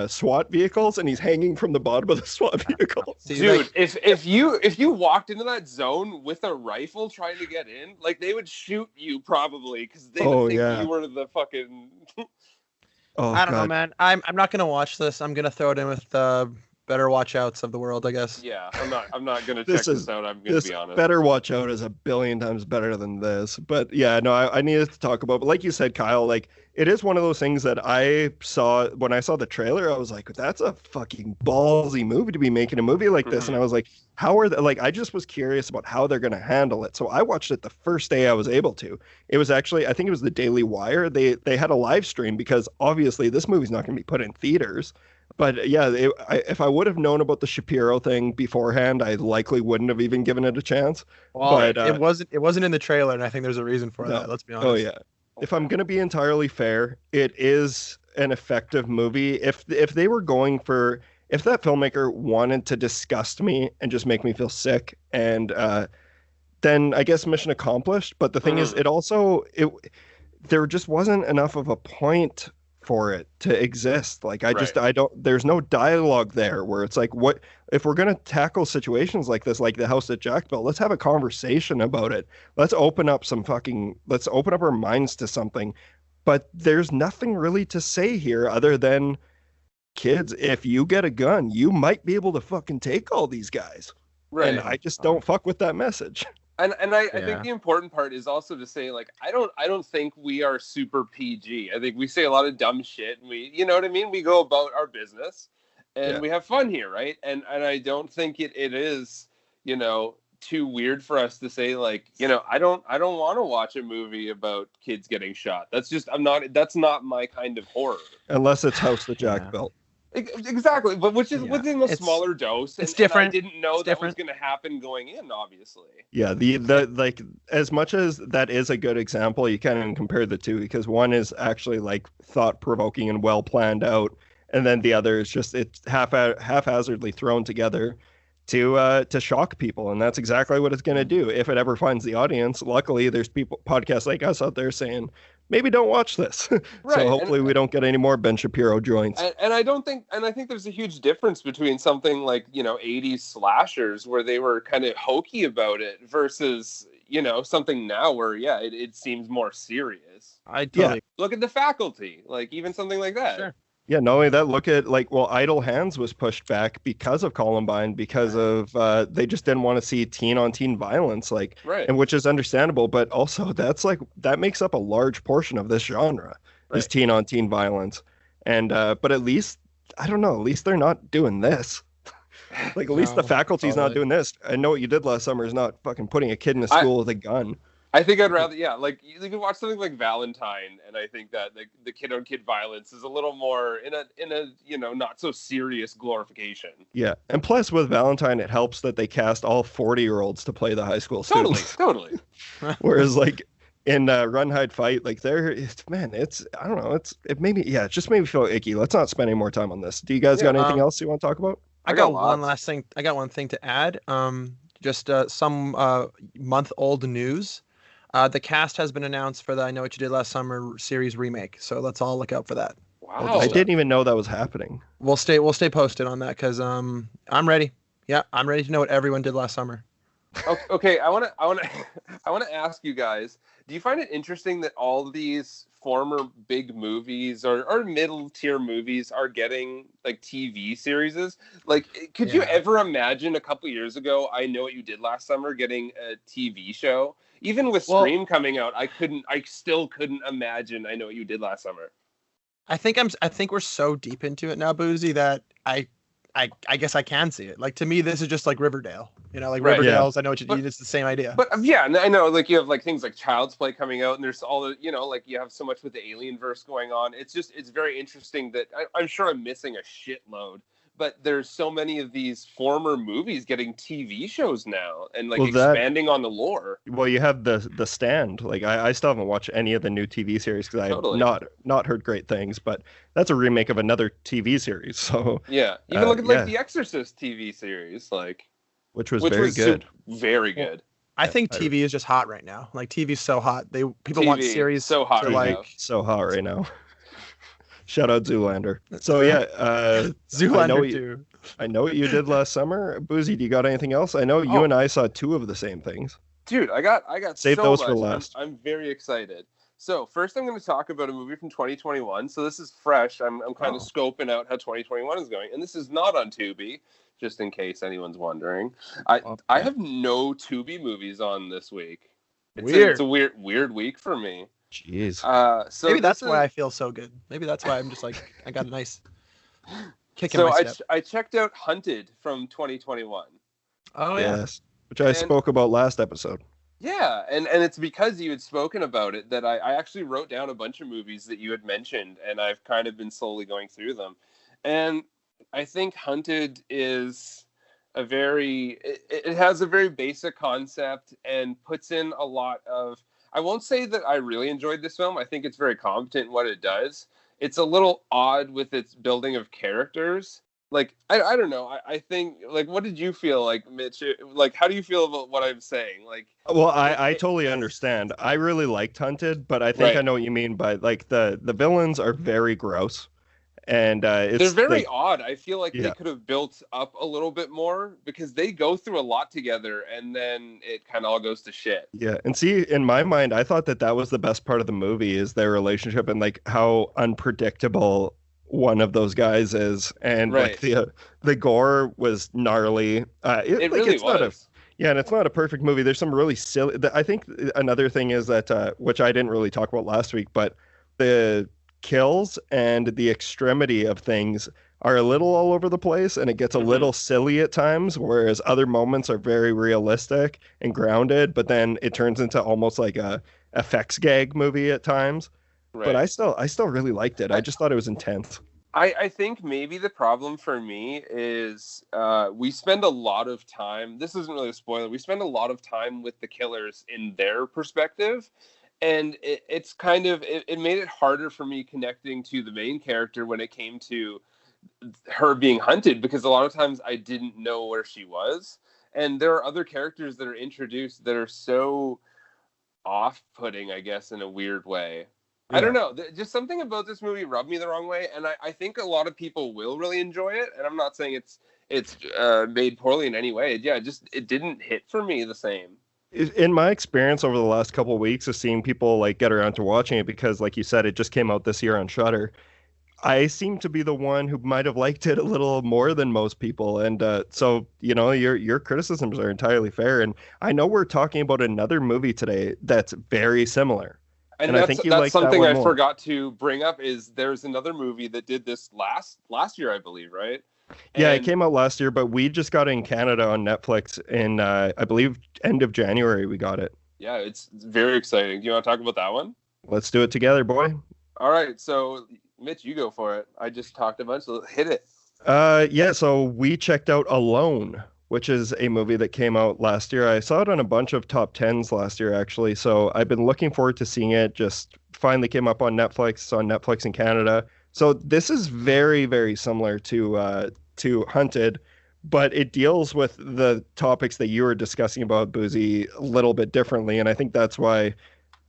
S1: SWAT vehicles, and he's hanging from the bottom of the SWAT vehicle.
S3: Dude, like, if you walked into that zone with a rifle trying to get in, like they would shoot you probably because they would think you were the fucking.
S2: I don't know, man. I'm not gonna watch this. I'm gonna throw it in with Better Watch Outs of the world, I guess.
S3: Yeah, I'm not gonna check this out. I'm gonna be honest.
S1: Better Watch Out is a billion times better than this. But yeah, no, I needed to talk about. But like you said, Kyle, like it is one of those things that I saw when I saw the trailer. I was like, that's a fucking ballsy movie to be making a movie like this. And I was like, how are they? Like, I just was curious about how they're gonna handle it. So I watched it the first day I was able to. It was actually, I think it was the Daily Wire. They had a live stream because obviously this movie's not gonna be put in theaters. But yeah, if I would have known about the Shapiro thing beforehand, I likely wouldn't have even given it a chance.
S2: Well, but it wasn't in the trailer, and I think there's a reason for that. Let's be honest.
S1: Oh yeah. If I'm gonna be entirely fair, it is an effective movie. If they were going for, if that filmmaker wanted to disgust me and just make me feel sick, and then I guess mission accomplished. But the thing is, there just wasn't enough of a point for it to exist. Like I don't, there's no dialogue there where it's like, what if we're going to tackle situations like this, like the house that Jack built, let's have a conversation about it. Let's open up our minds to something. But there's nothing really to say here other than kids, if you get a gun, you might be able to fucking take all these guys.
S3: Right.
S1: And I just don't fuck with that message.
S3: And I think the important part is also to say, like, I don't think we are super PG. I think we say a lot of dumb shit, and we, you know what I mean? We go about our business, and we have fun here, right? And I don't think it is, you know, too weird for us to say, like, you know, I don't want to watch a movie about kids getting shot. That's not my kind of horror.
S1: Unless it's House the Jack built.
S3: Exactly, but which is within a smaller dose.
S2: It's different.
S3: And I didn't know that was going to happen going in, obviously.
S1: Yeah, the like, as much as that is a good example, you can't even compare the two, because one is actually like thought provoking and well planned out, and then the other is just it's haphazardly thrown together to shock people, and that's exactly what it's going to do if it ever finds the audience. Luckily, there's podcasts like us out there saying, maybe don't watch this. Right. So hopefully we don't get any more Ben Shapiro joints.
S3: And I think there's a huge difference between something like, you know, 80s slashers where they were kind of hokey about it versus, you know, something now where, it seems more serious. Look at The Faculty, like even something like that.
S2: Sure.
S1: Yeah, not only that, look at Idle Hands was pushed back because of Columbine, because of they just didn't want to see teen-on-teen violence, and which is understandable, but also that makes up a large portion of this genre, is teen-on-teen violence. And but at least, I don't know, at least they're not doing this. Like, at least The Faculty's not doing this. I Know What You Did Last Summer is not fucking putting a kid in a school with a gun.
S3: I think I'd rather, like, you can watch something like Valentine, and I think that the kid-on-kid violence is a little more in a you know, not so serious glorification. Yeah,
S1: and plus with Valentine, it helps that they cast all 40-year-olds to play the high school students.
S3: Totally.
S1: Whereas, like, in Run, Hide, Fight, like, I don't know, it just made me feel icky. Let's not spend any more time on this. Do you guys got anything else you want to talk about?
S2: I got one last thing. I got one thing to add. Just some month-old news. The cast has been announced for the I Know What You Did Last Summer series remake, so let's all look out for that.
S3: Wow,
S1: I didn't even know that was happening.
S2: We'll stay posted on that, because I'm ready. Yeah, I'm ready to know what everyone did last summer.
S3: Okay, I want to ask you guys, do you find it interesting that all these former big movies or middle tier movies are getting like TV series? Like, could you ever imagine a couple years ago, I Know What You Did Last Summer getting a TV show? Even with Scream coming out, I still couldn't imagine I Know What You Did Last Summer.
S2: I think we're so deep into it now, Boozy, that I guess I can see it. Like, to me, this is just like Riverdale. You know, like Riverdale's I Know What You Did. It's the same idea.
S3: But I know, like, you have like things like Child's Play coming out, and there's all the, you know, like, you have so much with the Alienverse going on. It's very interesting that I'm sure I'm missing a shitload. But there's so many of these former movies getting TV shows now, and like expanding on the lore.
S1: Well, you have the Stand. Like, I still haven't watched any of the new TV series because I have not heard great things. But that's a remake of another TV series. So
S3: yeah, you can look at like the Exorcist TV series, like
S1: which was very good.
S3: Very good.
S2: I think TV is just hot right now. Like, TV's so hot. People want series
S3: so hot right now.
S1: So hot right now. Shout out Zoolander. So
S2: Zoolander too.
S1: I Know What You Did Last Summer. Boozy, do you got anything else? I know you and I saw two of the same things.
S3: Dude, I got
S1: Save
S3: so
S1: those
S3: much.
S1: for last.
S3: I'm very excited. So first, I'm going to talk about a movie from 2021. So this is fresh. I'm kind of scoping out how 2021 is going, and this is not on Tubi, just in case anyone's wondering. I have no Tubi movies on this week. It's a weird week for me.
S1: Jeez.
S3: So
S2: maybe that's why I feel so good. Maybe that's why I'm just like, I got a nice kick in my step.
S3: I checked out Hunted from 2021.
S2: Oh
S1: yes, which I spoke about last episode.
S3: Yeah, and it's because you had spoken about it that I actually wrote down a bunch of movies that you had mentioned, and I've kind of been slowly going through them. And I think Hunted is it has a very basic concept and puts in a lot of, I won't say that I really enjoyed this film. I think it's very competent in what it does. It's a little odd with its building of characters. Like, I don't know. I think, like, what did you feel like, Mitch? Like, how do you feel about what I'm saying? Like,
S1: well, I totally understand. I really liked Hunted, but I think I know what you mean by, like, the villains are very gross. And they're
S3: very odd. I feel like they could have built up a little bit more, because they go through a lot together and then it kind of all goes to shit.
S1: Yeah. And see, in my mind, I thought that was the best part of the movie, is their relationship and like how unpredictable one of those guys is, and like
S3: Right.
S1: the gore was gnarly.
S3: It
S1: Like
S3: really
S1: it's not a
S3: was.
S1: yeah, and it's not a perfect movie. There's some really silly. I think another thing is that which I didn't really talk about last week, but the kills and the extremity of things are a little all over the place, and it gets a
S3: Hmm.
S1: little silly at times. Whereas other moments are very realistic and grounded, but then it turns into almost like a effects gag movie at times. But
S3: Right.
S1: I still really liked it. I just thought it was intense.
S3: I think maybe the problem for me is we spend a lot of time. This isn't really a spoiler. We spend a lot of time with the killers in their perspective, and it's kind of it made it harder for me connecting to the main character when it came to her being hunted, because a lot of times I didn't know where she was, and there are other characters that are introduced that are so off-putting, I guess, in a weird way. I
S1: Yeah.
S3: don't know. Just something about this movie rubbed me the wrong way, and I think a lot of people will really enjoy it. And I'm not saying it's made poorly in any way. Yeah, just it didn't hit for me the same.
S1: In my experience over the last couple of weeks of seeing people like get around to watching it, because like you said, it just came out this year on Shudder. I seem to be the one who might have liked it a little more than most people, and so your criticisms are entirely fair. And I know we're talking about another movie today that's very similar,
S3: And
S1: and I
S3: that's
S1: think you
S3: that's
S1: like that
S3: something
S1: one
S3: I
S1: more.
S3: forgot to bring up. Is there's another movie that did this last year, I believe, right?
S1: Yeah, it
S3: And
S1: came out last year, but we just got it in Canada on Netflix in I believe end of January we got it.
S3: yeah, it's very exciting. Do you want to talk about that one?
S1: Let's do it together, boy.
S3: All right, so Mitch, you go for it. I just talked a bunch, so hit it.
S1: Yeah, so we checked out Alone, which is a movie that came out last year. I saw it on a bunch of top tens last year, actually. So I've been looking forward to seeing it. Just finally came up on Netflix. It's on Netflix in Canada. So this is very, very similar to Hunted, but it deals with the topics that you were discussing about Boozy a little bit differently, and I think that's why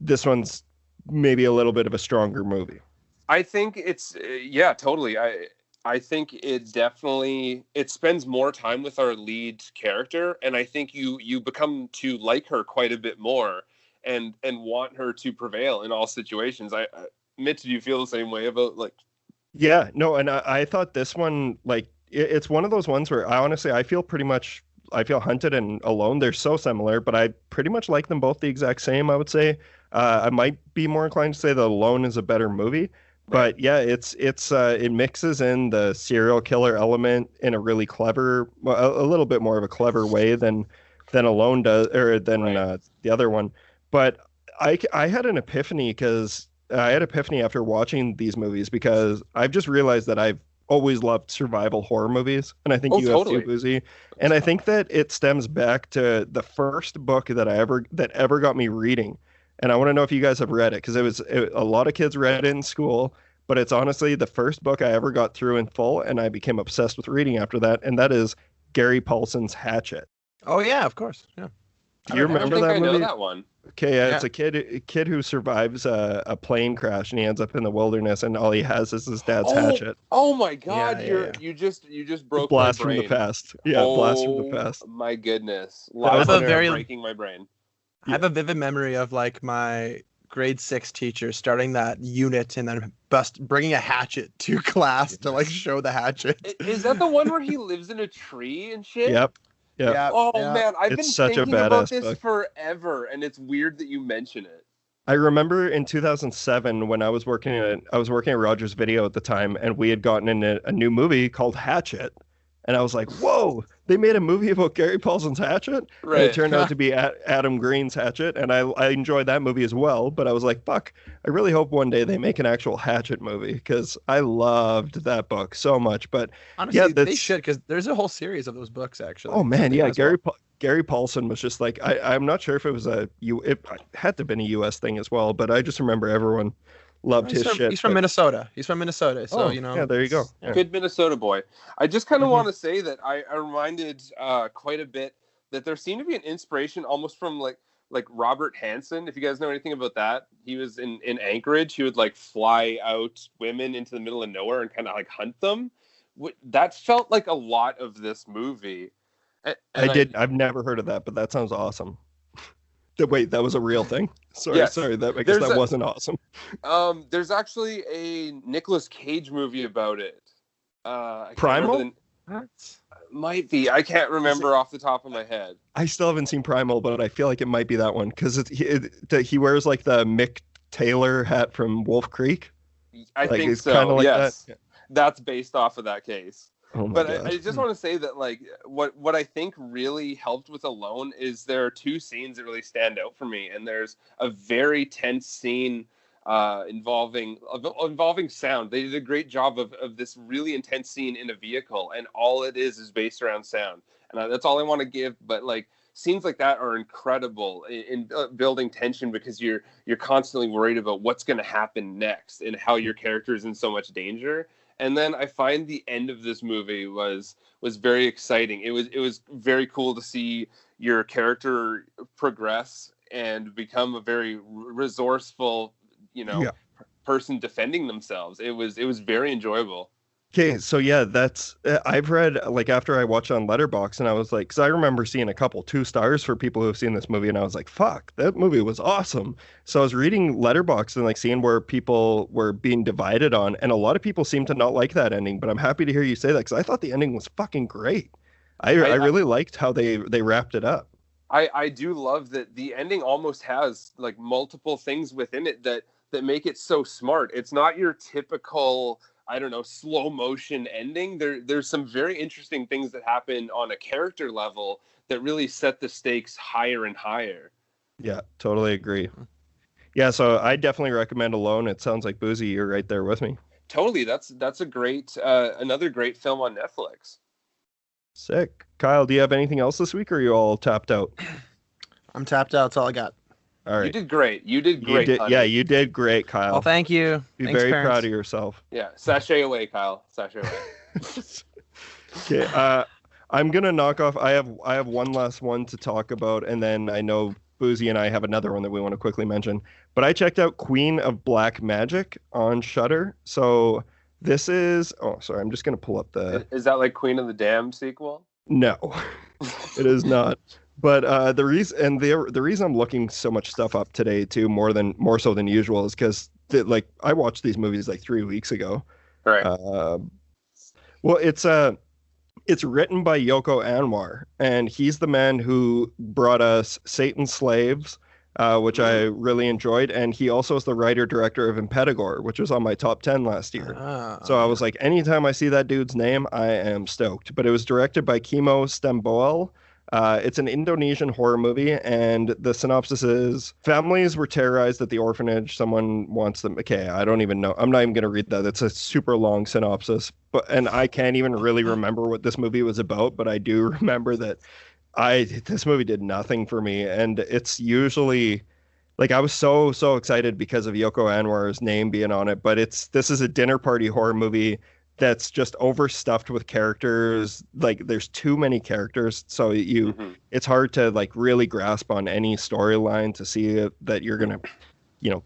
S1: this one's maybe a little bit of a stronger movie.
S3: I think it's yeah, totally. I think it definitely it spends more time with our lead character, and I think you become to like her quite a bit more, and want her to prevail in all situations. Mitch, do you feel the same way about like?
S1: Yeah, no, and I thought this one, like, it's one of those ones where I honestly, I feel Hunted and Alone. They're so similar, but I pretty much like them both the exact same, I would say. I might be more inclined to say that Alone is a better movie,
S3: Right.
S1: but yeah, it mixes in the serial killer element in a really clever, well, a little bit more of a clever way than Alone does, or than
S3: Right.
S1: the other one. But I had an epiphany because I had epiphany after watching these movies because I've just realized that I've always loved survival horror movies, and I think
S3: Oh,
S1: you have too,
S3: totally.
S1: Boozy. And I think that it stems back to the first book that ever got me reading. And I want to know if you guys have read it because a lot of kids read it in school, but it's honestly the first book I ever got through in full, and I became obsessed with reading after that, and that is Gary Paulson's Hatchet.
S2: Oh yeah, of course. Yeah,
S1: Do
S2: I
S1: you
S2: read
S3: I don't
S1: remember
S2: Hatchet.
S3: think
S1: that
S3: I know
S1: movie?
S3: that one.
S1: Okay, yeah,
S2: Yeah.
S1: it's a kid who survives a plane crash and he ends up in the wilderness and all he has is his dad's
S3: Oh,
S1: hatchet.
S3: oh my
S2: Yeah,
S3: God!
S2: yeah, yeah.
S3: You just broke my
S1: Blast from the
S3: brain.
S1: past. Yeah, blast from the
S3: Oh
S1: past.
S3: my goodness!
S1: That
S2: I
S3: Live
S1: was
S2: have a
S3: on
S1: like
S3: air,
S2: very,
S3: breaking my brain.
S2: I
S1: yeah,
S2: have a vivid memory of like my grade 6 teacher starting that unit and then bringing a hatchet to class to like show the hatchet.
S3: Is that the one where he lives in a tree and shit?
S1: yep, yep.
S2: Yeah,
S3: Oh
S2: yeah.
S3: man, I've
S1: It's
S3: been
S1: such a
S3: thinking about
S1: badass
S3: this
S1: book.
S3: forever, and it's weird that you mention it.
S1: I remember in 2007 when I was working at Rogers Video at the time, and we had gotten in a new movie called Hatchet, and I was like, "Whoa! They made a movie about Gary Paulson's Hatchet," and it
S3: Right.
S1: turned out to be Adam Green's Hatchet, and I enjoyed that movie as well. But I was like, "Fuck! I really hope one day they make an actual Hatchet movie because I loved that book so much." But yeah,
S2: Honestly, they
S1: that's
S2: should because there's a whole series of those books
S1: oh
S2: actually that
S1: man,
S2: they
S1: yeah,
S2: might as well.
S1: Gary Paulson was just like I'm not sure if it was it had to have been a US thing as well, but I just remember everyone
S2: Oh,
S1: loved his shit.
S2: he's from
S1: But
S2: Minnesota. He's from Minnesota, so
S1: oh
S2: you know
S1: yeah, there you go.
S2: yeah.
S3: Good Minnesota boy. I just kind of
S2: Hmm.
S3: want to say that I reminded quite a bit that there seemed to be an inspiration almost from like Robert Hansen. If you guys know anything about that, he was in Anchorage. He would like fly out women into the middle of nowhere and kind of like hunt them. That felt like a lot of this movie. And I
S1: I've never heard of that, but that sounds awesome. Wait, that was a real thing? Sorry,
S3: Yes.
S1: sorry, I guess that wasn't awesome.
S3: There's actually a Nicolas Cage movie about it. I can't
S1: Primal?
S3: remember might be. I can't remember off the top of my head.
S1: I still haven't seen Primal, but I feel like it might be that one because he wears like the Mick Taylor hat from Wolf Creek.
S3: I
S1: like,
S3: think
S1: it's
S3: so.
S1: kind of like
S3: yes,
S1: that.
S3: That's based off of that case.
S1: Oh my
S3: But
S1: God.
S3: I just want to say that like what I think really helped with Alone is there are two scenes that really stand out for me, and there's a very tense scene involving sound. They did a great job of this really intense scene in a vehicle, and all it is based around sound. And that's all I want to give. But like scenes like that are incredible in building tension because you're constantly worried about what's going to happen next and how your character is in so much danger. And then I find the end of this movie was very exciting. It was very cool to see your character progress and become a very resourceful, person defending themselves. It was very enjoyable.
S1: Okay, so yeah, that's I've read like after I watched on Letterboxd, and I was like, because I remember seeing a couple 2 stars for people who have seen this movie, and I was like, fuck, that movie was awesome. So I was reading Letterboxd and like seeing where people were being divided on, and a lot of people seem to not like that ending. But I'm happy to hear you say that because I thought the ending was fucking great. I really liked how they wrapped it up.
S3: I do love that the ending almost has like multiple things within it that make it so smart. It's not your typical, I don't know, slow motion ending. There's some very interesting things that happen on a character level that really set the stakes higher and higher.
S1: Yeah, totally agree. Yeah, so I definitely recommend Alone. It sounds like Boozy, you're right there with me.
S3: Totally, that's a great another great film on Netflix.
S1: Sick. Kyle, do you have anything else this week, or are you all tapped out?
S2: I'm tapped out. That's all I got.
S1: All right.
S3: You did great. You did great.
S1: Yeah, you did great, Kyle.
S2: Well, thank you.
S1: Be very proud of yourself.
S3: Yeah, sashay away, Kyle. Sashay away.
S1: Okay, I'm gonna knock off. I have one last one to talk about, and then I know Boozy and I have another one that we want to quickly mention. But I checked out Queen of Black Magic on Shudder. So this is. Oh, sorry. I'm just gonna pull up the.
S3: Is that like Queen of the Damned sequel?
S1: No, it is not. But the reason I'm looking so much stuff up today too, more so than usual, is because like I watched these movies like 3 weeks ago.
S3: Right.
S1: Well, it's written by Yoko Anwar, and he's the man who brought us Satan's Slaves, which I really enjoyed, and he also is the writer-director of Impetigore, which was on my top 10 last year. So I was like, anytime I see that dude's name, I am stoked. But it was directed by Kimo Stamboel. It's an Indonesian horror movie, and the synopsis is: families were terrorized at the orphanage. Someone wants them. Okay, I don't even know. I'm not even going to read that. It's a super long synopsis, and I can't even really remember what this movie was about, but I do remember that this movie did nothing for me, and it's usually like I was so excited because of Yoko Anwar's name being on it, but this is a dinner party horror movie that's just overstuffed with characters. Like there's too many characters, so it's hard to like really grasp on any storyline to see that you're gonna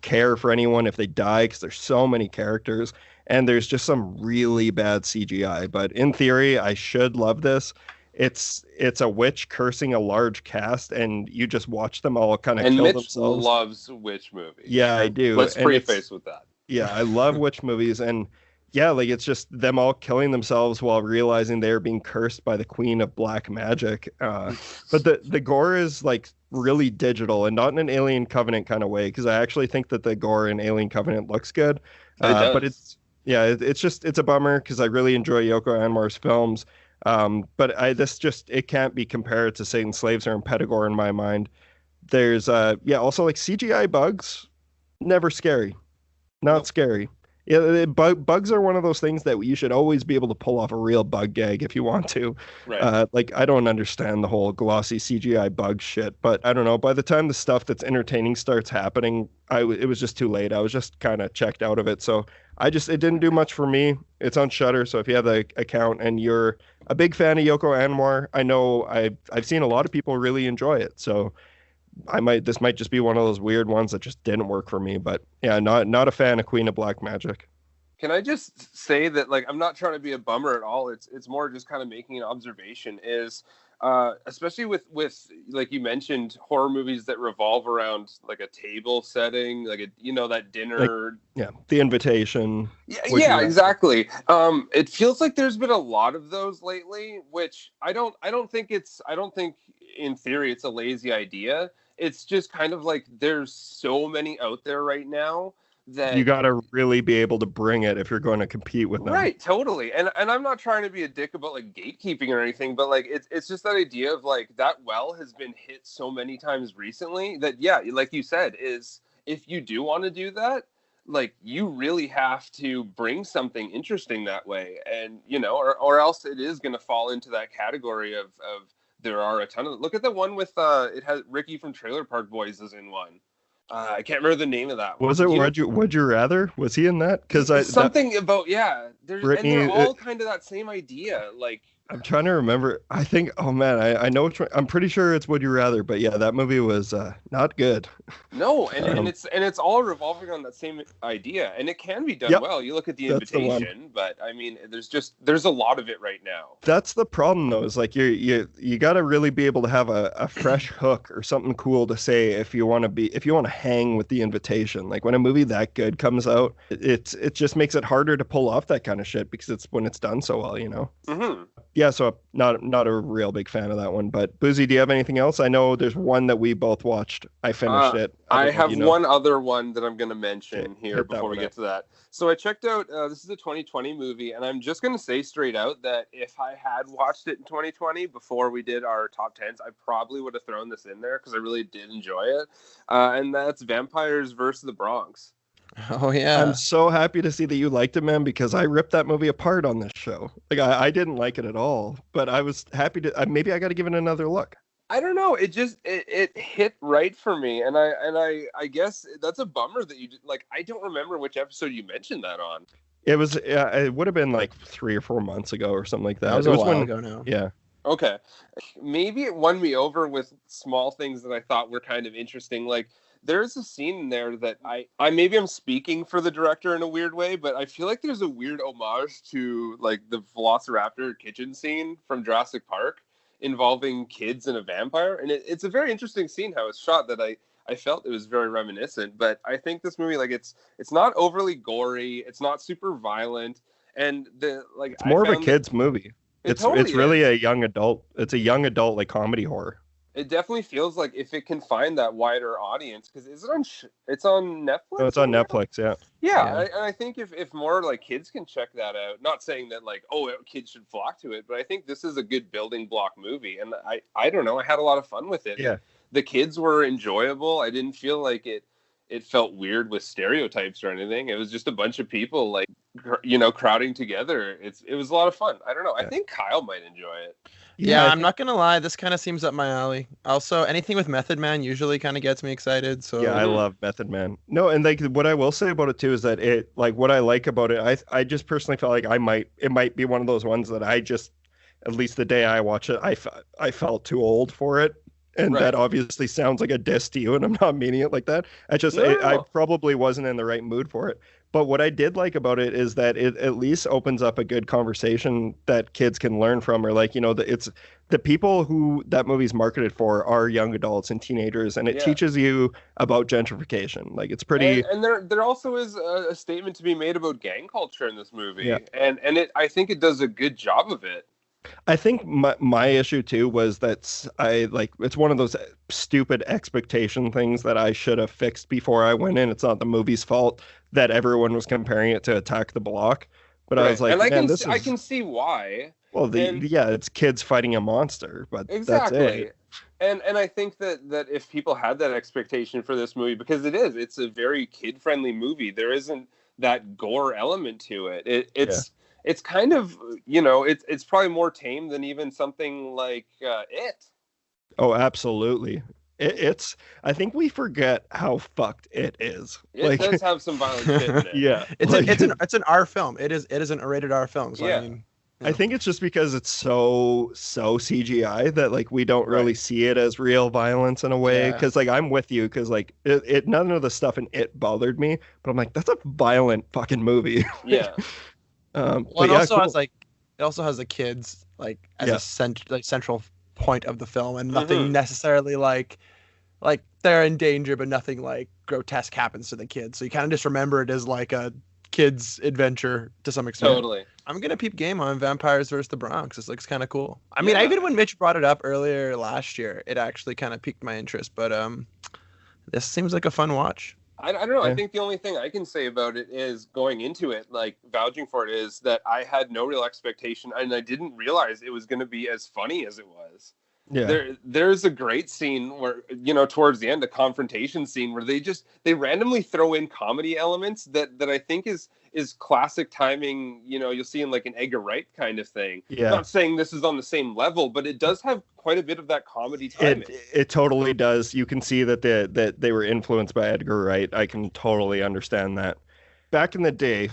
S1: care for anyone if they die, because there's so many characters, and there's just some really bad CGI. But in theory, I should love this. It's a witch cursing a large cast, and you just watch them all kind of kill themselves.
S3: And Mitch loves witch movies.
S1: Yeah, I do.
S3: Let's preface with that.
S1: Yeah, I love witch movies, and yeah, like it's just them all killing themselves while realizing they're being cursed by the Queen of Black Magic. But the gore is like really digital, and not in an Alien Covenant kind of way, because I actually think that the gore in Alien Covenant looks good. But it's a bummer because I really enjoy Yoko Anwar's films. But it can't be compared to Satan's Slaves or Impetigore in my mind. There's also like CGI bugs, never scary, not scary. Yeah, bugs are one of those things that you should always be able to pull off a real bug gag if you want to.
S3: Right.
S1: Like I don't understand the whole glossy CGI bug shit, but I don't know. By the time the stuff that's entertaining starts happening, it was just too late. I was just kind of checked out of it. So it didn't do much for me. It's on Shudder, so if you have the account and you're a big fan of Yoko Anwar, I know I've seen a lot of people really enjoy it. So this might just be one of those weird ones that just didn't work for me. But yeah, not a fan of Queen of Black Magic.
S3: Can I just say that, like, I'm not trying to be a bummer at all. It's more just kind of making an observation. Is especially with like you mentioned, horror movies that revolve around like a table setting, like that dinner.
S1: The Invitation.
S3: Yeah, exactly. It feels like there's been a lot of those lately, which I don't think in theory it's a lazy idea. It's just kind of like there's so many out there right now that
S1: you got to really be able to bring it if you're going to compete with them.
S3: Right, totally. And I'm not trying to be a dick about like gatekeeping or anything, but like it's just that idea of like that well has been hit so many times recently that like you said, is if you do want to do that, like you really have to bring something interesting that way. And or else it is going to fall into that category of there are a ton of, look at the one with it has Ricky from Trailer Park Boys is in one. I can't remember the name of that one.
S1: Was it Would You Rather? Was he in that? Because
S3: they're all kind of that same idea. Like,
S1: I'm trying to remember. I think, oh man, I know which one. I'm pretty sure it's Would You Rather, but yeah, that movie was not good.
S3: No, and it's all revolving on that same idea, and it can be done well. You look at The Invitation, but I mean, there's a lot of it right now.
S1: That's the problem though, is like you got to really be able to have a fresh hook or something cool to say if you want to hang with The Invitation. Like when a movie that good comes out, it just makes it harder to pull off that kind of shit because it's when it's done so well,
S3: Mm-hmm.
S1: Yeah, so not a real big fan of that one. But Boozy, do you have anything else? I know there's one that we both watched. I finished it.
S3: I have one other one that I'm going to mention here before we get to that. So I checked out, this is a 2020 movie, and I'm just going to say straight out that if I had watched it in 2020 before we did our top 10s, I probably would have thrown this in there because I really did enjoy it. And that's Vampires vs. the Bronx.
S2: Oh yeah,
S1: I'm so happy to see that you liked it, man, because I ripped that movie apart on this show. Like I didn't like it at all, but I was happy to. Maybe I got to give it another look.
S3: I don't know. It just it hit right for me, and I guess that's a bummer that you did. Like I don't remember which episode you mentioned that on.
S1: It was it would have been like 3 or 4 months ago or something like that.
S2: That was a while ago now.
S1: Yeah.
S3: Okay, maybe it won me over with small things that I thought were kind of interesting, like. There's a scene in there that I maybe I'm speaking for the director in a weird way, but I feel like there's a weird homage to like the Velociraptor kitchen scene from Jurassic Park involving kids and a vampire. And it's a very interesting scene how it's shot that I felt it was very reminiscent. But I think this movie, like it's not overly gory. It's not super violent. And it's
S1: more of a kid's movie. It's really a young adult. It's a young adult like comedy horror.
S3: It definitely feels like if it can find that wider audience, because it's on Netflix?
S1: Oh, it's on Netflix, yeah.
S3: Yeah, and I think if more like kids can check that out, not saying that like, kids should flock to it, but I think this is a good building block movie. And I don't know, I had a lot of fun with it.
S1: Yeah.
S3: The kids were enjoyable. I didn't feel like it felt weird with stereotypes or anything. It was just a bunch of people like, crowding together. It was a lot of fun. I don't know. I think Kyle might enjoy it.
S2: Yeah, I'm not gonna lie. This kind of seems up my alley. Also, anything with Method Man usually kind of gets me excited. So
S1: yeah, I love Method Man. No, and like what I will say about it too is that it, like what I like about it, I just personally felt like it might be one of those ones that I just, at least the day I watch it, I felt too old for it. And that obviously sounds like a diss to you, and I'm not meaning it like that. I probably wasn't in the right mood for it. But what I did like about it is that it at least opens up a good conversation that kids can learn from, or like, it's the people who that movie's marketed for are young adults and teenagers, and it teaches you about gentrification. Like it's pretty.
S3: And there also is a statement to be made about gang culture in this movie, and I think it does a good job of it.
S1: I think my issue too was that it's one of those stupid expectation things that I should have fixed before I went in. It's not the movie's fault that everyone was comparing it to Attack the Block, but I was like,
S3: and I can see why.
S1: Well, it's kids fighting a monster, but
S3: exactly.
S1: That's it.
S3: And I think that if people had that expectation for this movie, because it's a very kid-friendly movie, there isn't that gore element to it. It's kind of, it's probably more tame than even something like It.
S1: Oh, absolutely. I think we forget how fucked it is.
S3: It does have some violent shit in it.
S1: Yeah.
S2: It's an R film. It is an rated R film. So I mean,
S1: I think it's just because it's so CGI that like we don't really see it as real violence in a way. Because like I'm with you, because like it none of the stuff in it bothered me, but I'm like, that's a violent fucking movie.
S3: Yeah.
S2: Well,
S1: but
S2: it
S1: yeah,
S2: also
S1: cool.
S2: has like the kids like as a central point of the film, and nothing necessarily like they're in danger, but nothing like grotesque happens to the kids. So you kind of just remember it as like a kid's adventure to some extent.
S3: Totally.
S2: I'm gonna peep game on Vampires versus the Bronx. This looks kind of cool. I mean, even when Mitch brought it up earlier last year, it actually kind of piqued my interest. But this seems like a fun watch.
S3: I don't know. I think the only thing I can say about it is going into it, like vouching for it, is that I had no real expectation, and I didn't realize it was going to be as funny as it was. Yeah. There's a great scene where, towards the end, a confrontation scene where they randomly throw in comedy elements that I think is classic timing. You'll see in like an Edgar Wright kind of thing. Yeah. I'm not saying this is on the same level, but it does have quite a bit of that comedy timing.
S1: It totally does. You can see that they were influenced by Edgar Wright. I can totally understand that. Back in the day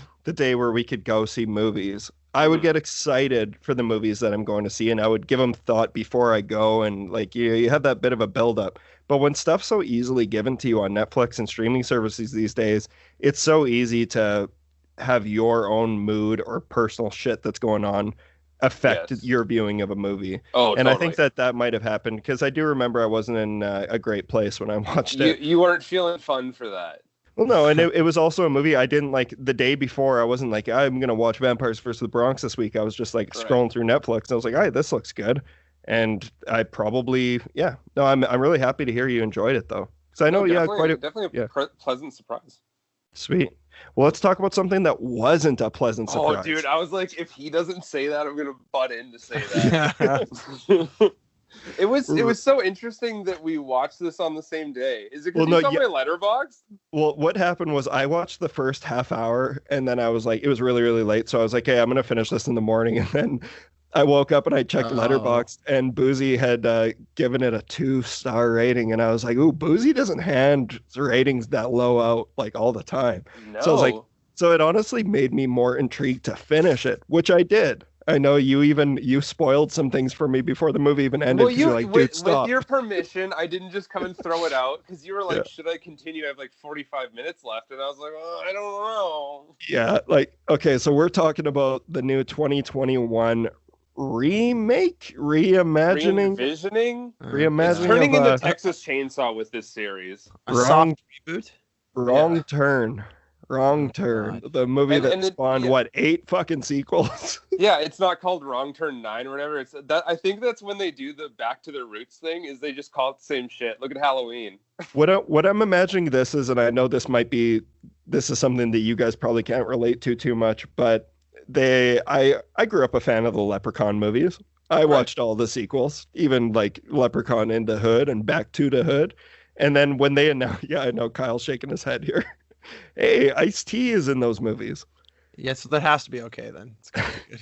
S1: where we could go see movies, I would get excited for the movies that I'm going to see, and I would give them thought before I go, and like you have that bit of a build-up. But when stuff's so easily given to you on Netflix and streaming services these days, it's so easy to have your own mood or personal shit that's going on affect your viewing of a movie. Oh, and totally. I think that might have happened, because I do remember I wasn't in a great place when I watched it.
S3: You weren't feeling fun for that.
S1: Well, no, and it was also a movie I didn't like. The day before, I wasn't like, I'm going to watch Vampires vs. the Bronx this week. I was just like scrolling through Netflix, and I was like, hey, this looks good. And I probably, I'm really happy to hear you enjoyed it, though. Because I know,
S3: definitely a pleasant surprise.
S1: Sweet. Well, let's talk about something that wasn't a pleasant surprise.
S3: Oh, dude, I was like, if he doesn't say that, I'm going to butt in to say that. It was so interesting that we watched this on the same day. Is it because you saw my Letterboxd?
S1: Well, what happened was I watched the first half hour, and then I was like, it was really, really late. So I was like, hey, I'm going to finish this in the morning. And then I woke up and I checked Letterboxd, and Boozy had given it a 2-star rating. And I was like, ooh, Boozy doesn't hand ratings that low out like all the time. No. So I was like, so it honestly made me more intrigued to finish it, which I did. I know you spoiled some things for me before the movie even ended.
S3: Well, you're like, dude, stop. With your permission, I didn't just come and throw it out, because you were like, should I continue? I have like 45 minutes left. And I was like, I don't know.
S1: Yeah, like, okay, so we're talking about the new 2021 reimagining? Reimagining?
S3: It's turning into Texas Chainsaw with this series.
S2: A soft reboot?
S1: Wrong turn. Wrong Turn, the movie that spawned 8 fucking sequels.
S3: Yeah, it's not called Wrong Turn 9 or whatever. It's that. I think that's when they do the back to their roots thing. Is they just call it the same shit. Look at Halloween.
S1: What I'm imagining this is, and I know this is something that you guys probably can't relate to too much, but I grew up a fan of the Leprechaun movies. I watched all the sequels, even like Leprechaun in the Hood and Back to the Hood, and then when they announced, I know Kyle's shaking his head here. Hey, Ice-T is in those movies.
S2: Yeah, so that has to be okay then. It's gotta be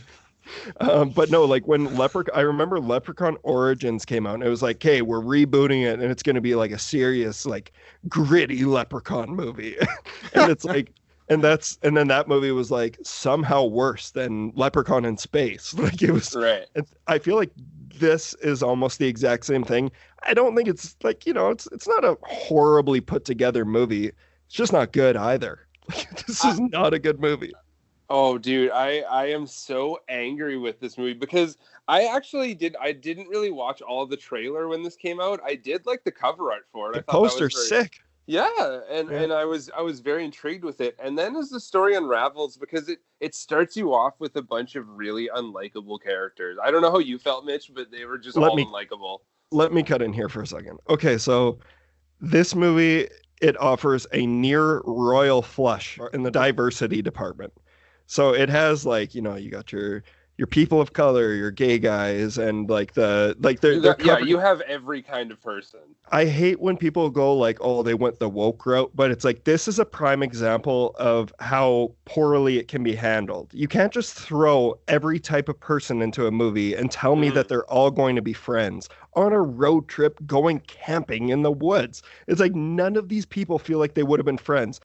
S2: good.
S1: But no, like when I remember Leprechaun Origins came out, and it was like, hey, we're rebooting it, and it's going to be like a serious, like gritty Leprechaun movie. And it's like, and then that movie was like somehow worse than Leprechaun in Space. Like it was,
S3: right.
S1: I feel like this is almost the exact same thing. I don't think it's like, it's not a horribly put together movie. It's just not good either. This is not a good movie.
S3: Oh, dude, I am so angry with this movie, because I didn't really watch all of the trailer when this came out. I did like the cover art for it.
S1: The poster's sick.
S3: Yeah, and I was very intrigued with it. And then as the story unravels, because it starts you off with a bunch of really unlikable characters. I don't know how you felt, Mitch, but they were just unlikable.
S1: Let me cut in here for a second. Okay, so this movie, it offers a near royal flush in the diversity department. So it has like, you got your people of color, your gay guys, and like
S3: you have every kind of person.
S1: I hate when people go like, oh, they went the woke route, but it's like, this is a prime example of how poorly it can be handled. You can't just throw every type of person into a movie and tell me that they're all going to be friends on a road trip going camping in the woods. It's like, none of these people feel like they would have been friends.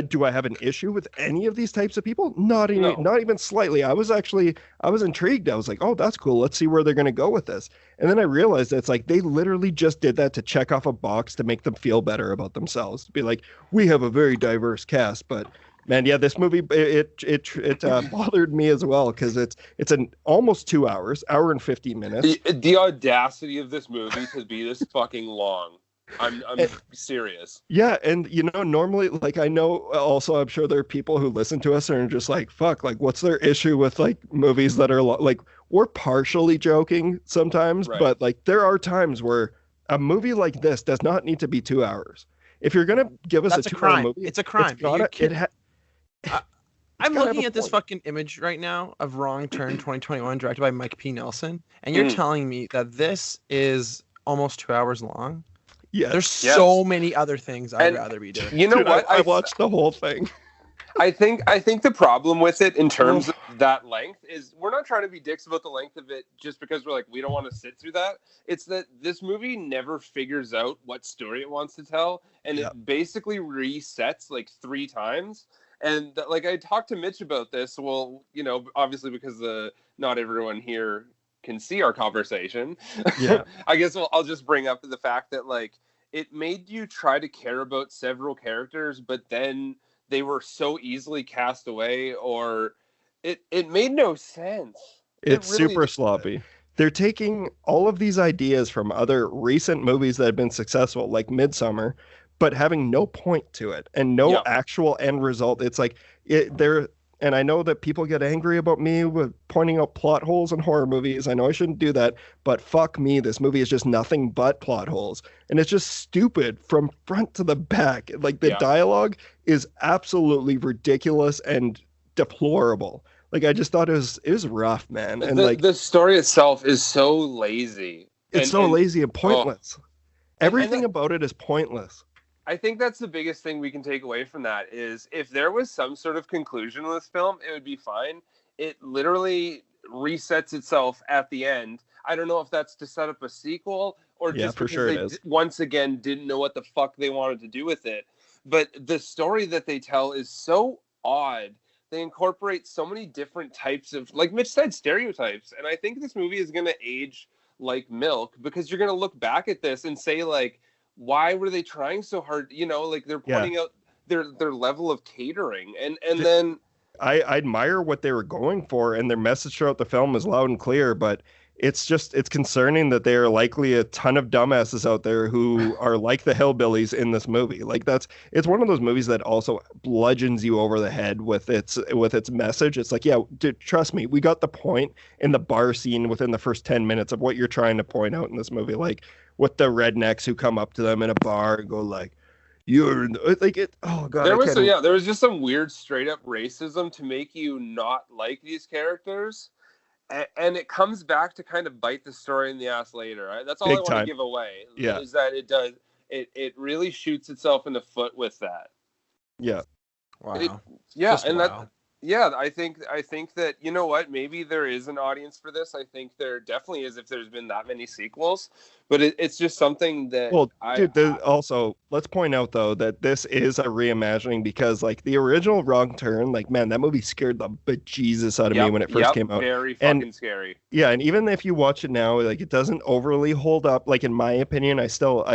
S1: Do I have an issue with any of these types of people? Not even,
S3: No.
S1: not even slightly. I was intrigued. I was like, oh, that's cool. Let's see where they're going to go with this. And then I realized that it's like they literally just did that to check off a box to make them feel better about themselves. To be like, we have a very diverse cast, but man, yeah, this movie it bothered me as well because it's an almost 2 hours, hour and 50 minutes.
S3: The audacity of this movie to be this fucking long. I'm serious.
S1: Yeah, and normally, like, I know also I'm sure there are people who listen to us and are just like, fuck, like, what's their issue with like movies that are like, we're partially joking sometimes,
S3: Right.
S1: but like there are times where a movie like this does not need to be 2 hours. If you're gonna give us
S2: That's
S1: a
S2: a
S1: 2 hour
S2: crime.
S1: movie,
S2: It's a crime. I'm
S1: gotta
S2: looking
S1: have
S2: at
S1: a
S2: this
S1: point.
S2: fucking image right now of Wrong Turn 2021, directed by Mike P. Nelson, and you're telling me that this is almost 2 hours long?
S1: Yeah,
S2: There's so many other things I'd rather be doing.
S3: You know
S1: dude,
S3: what?
S1: I watched the whole thing.
S3: I think the problem with it in terms of that length is we're not trying to be dicks about the length of it just because we're like, we don't want to sit through that. It's that this movie never figures out what story it wants to tell, and it basically resets like 3 times. And like I talked to Mitch about this. Well, obviously because not everyone here can see our conversation.
S1: Yeah.
S3: I guess I'll just bring up the fact that like it made you try to care about several characters, but then they were so easily cast away, or it made no sense.
S1: It's
S3: really
S1: super sloppy. They're taking all of these ideas from other recent movies that have been successful, like Midsummer, but having no point to it and no actual end result. It's like and I know that people get angry about me with pointing out plot holes in horror movies. I know I shouldn't do that, but fuck me, this movie is just nothing but plot holes. And it's just stupid from front to the back. Like the dialogue is absolutely ridiculous and deplorable. Like I just thought it was rough, man. And
S3: the story itself is so lazy.
S1: It's lazy and pointless. Everything about it is pointless.
S3: I think that's the biggest thing we can take away from that is if there was some sort of conclusion to this film, it would be fine. It literally resets itself at the end. I don't know if that's to set up a sequel or just because they once again didn't know what the fuck they wanted to do with it. But the story that they tell is so odd. They incorporate so many different types of, like Mitch said, stereotypes. And I think this movie is going to age like milk because you're going to look back at this and say like, why were they trying so hard? Like they're pointing out their level of catering, and then
S1: I admire what they were going for, and their message throughout the film is loud and clear. But it's concerning that there are likely a ton of dumbasses out there who are like the hillbillies in this movie. Like it's one of those movies that also bludgeons you over the head with its message. It's like, yeah, dude, trust me, we got the point in the bar scene within the first 10 minutes of what you're trying to point out in this movie. Like with the rednecks who come up to them in a bar and go like, you're like it. Oh god,
S3: there was just some weird straight up racism to make you not like these characters, and it comes back to kind of bite the story in the ass later. Right? That's all I want to give away.
S1: Yeah,
S3: is that it really shoots itself in the foot with that.
S1: Yeah.
S2: Wow.
S3: I think that, you know what, maybe there is an audience for this. I think there definitely is if there's been that many sequels, but it's just something that
S1: also let's point out though that this is a reimagining because like the original Wrong Turn, like man, that movie scared the bejesus out of me when it first came out.
S3: Very fucking scary.
S1: Yeah, and even if you watch it now, like it doesn't overly hold up. Like in my opinion, I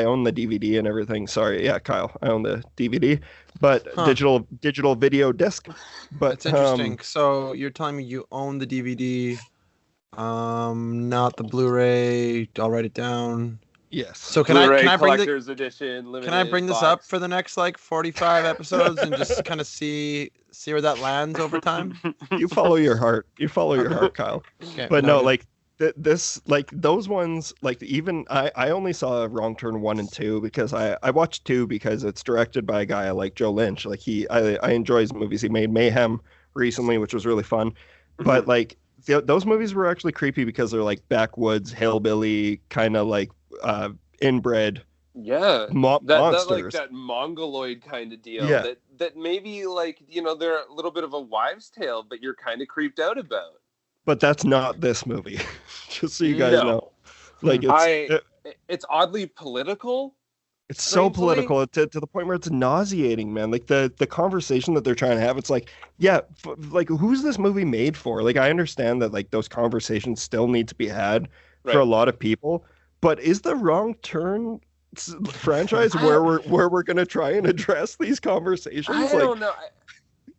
S1: own the DVD and everything. Sorry, yeah, Kyle, I own the DVD, but digital video disc. But
S2: that's interesting. So you're telling me you own the DVD, not the Blu-ray. I'll write it down.
S1: Yes.
S3: So can I bring
S2: this up for the next like 45 episodes and just kind of see where that lands over time?
S1: You follow your heart. Kyle.
S2: Okay,
S1: but no, like this, like those ones, like even I only saw Wrong Turn 1 and 2 because I watched 2 because it's directed by a guy like Joe Lynch. Like I enjoy his movies. He made Mayhem recently, which was really fun. But like those movies were actually creepy because they're like backwoods hillbilly kind of like inbred monsters.
S3: Like that mongoloid kind of deal that maybe like they're a little bit of a wives' tale, but you're kind of creeped out about.
S1: But that's not this movie. Just so you guys know. Like
S3: it's oddly political,
S1: It's so
S3: strangely,
S1: political to the point where it's nauseating, man. Like the conversation that they're trying to have, it's like, yeah, like who's this movie made for? Like I understand that like those conversations still need to be had for a
S3: right.
S1: lot of people, but is the Wrong Turn franchise where we're gonna try and address these conversations?
S3: I
S1: Like,
S3: don't know.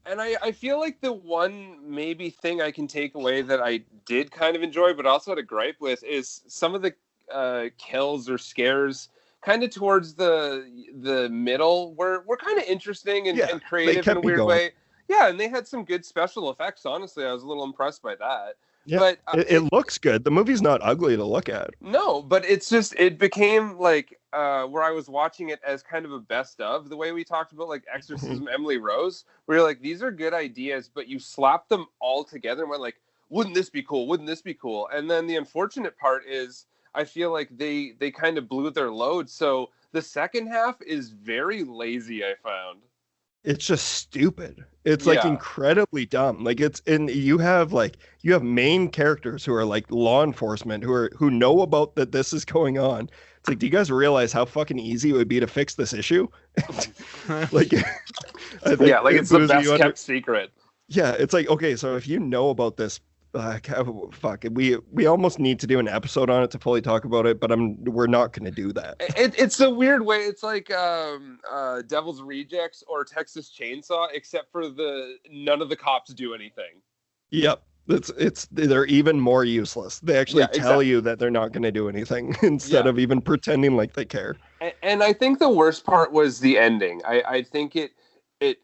S3: I feel like the one maybe thing I can take away that I did kind of enjoy, but also had a gripe with, is some of the kills or scares kind of towards the middle were kind of interesting and,
S1: Yeah,
S3: and
S1: they
S3: creative in
S1: kept
S3: a
S1: me
S3: weird
S1: going.
S3: way. Yeah, and they had some good special effects. Honestly, I was a little impressed by that.
S1: Yeah,
S3: But
S1: it looks good. The movie's not ugly to look at.
S3: no, but it's just it became like where I was watching it as kind of a best of, the way we talked about like Exorcism, Emily Rose, where you're like, these are good ideas, but you slap them all together and went like, wouldn't this be cool? Wouldn't this be cool? And then the unfortunate part is I feel like they kind of blew their load. So the second half is very lazy, I found.
S1: It's just stupid. It's like
S3: Yeah.
S1: incredibly dumb. Like it's and you have main characters who are like law enforcement who know about that this is going on. It's like, do you guys realize how fucking easy it would be to fix this issue? Like, I think
S3: Yeah, like it's the
S1: Boozy,
S3: best
S1: you
S3: kept secret.
S1: yeah, it's like, okay, so if you know about this, fuck it, we almost need to do an episode on it to fully talk about it, but we're not going to do that.
S3: It's a weird way. It's like Devil's Rejects or Texas Chainsaw, except for none of the cops do anything.
S1: Yep. They're even more useless. They actually tell
S3: exactly.
S1: you that they're not going to do anything instead of even pretending like they care.
S3: And I think the worst part was the ending. I think it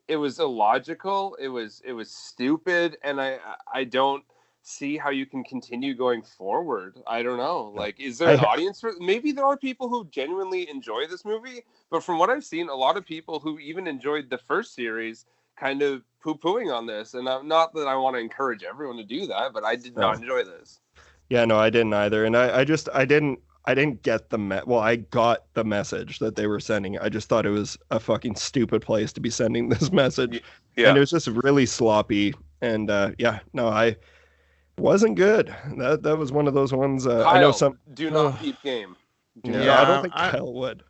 S3: was illogical. It was stupid, and I don't see how you can continue going forward. I don't know. Like, is there an audience for? Maybe there are people who genuinely enjoy this movie, but from what I've seen, a lot of people who even enjoyed the first series kind of poo-pooing on this. And not that I want to encourage everyone to do that, but I did not enjoy this.
S1: Yeah, no, I didn't either, and I didn't get well, I got the message that they were sending. I just thought it was a fucking stupid place to be sending this message.
S3: Yeah.
S1: And it was just really sloppy. And it wasn't good. That was one of those ones.
S3: Kyle,
S1: I know some.
S3: do not keep game.
S1: I don't think Kyle would.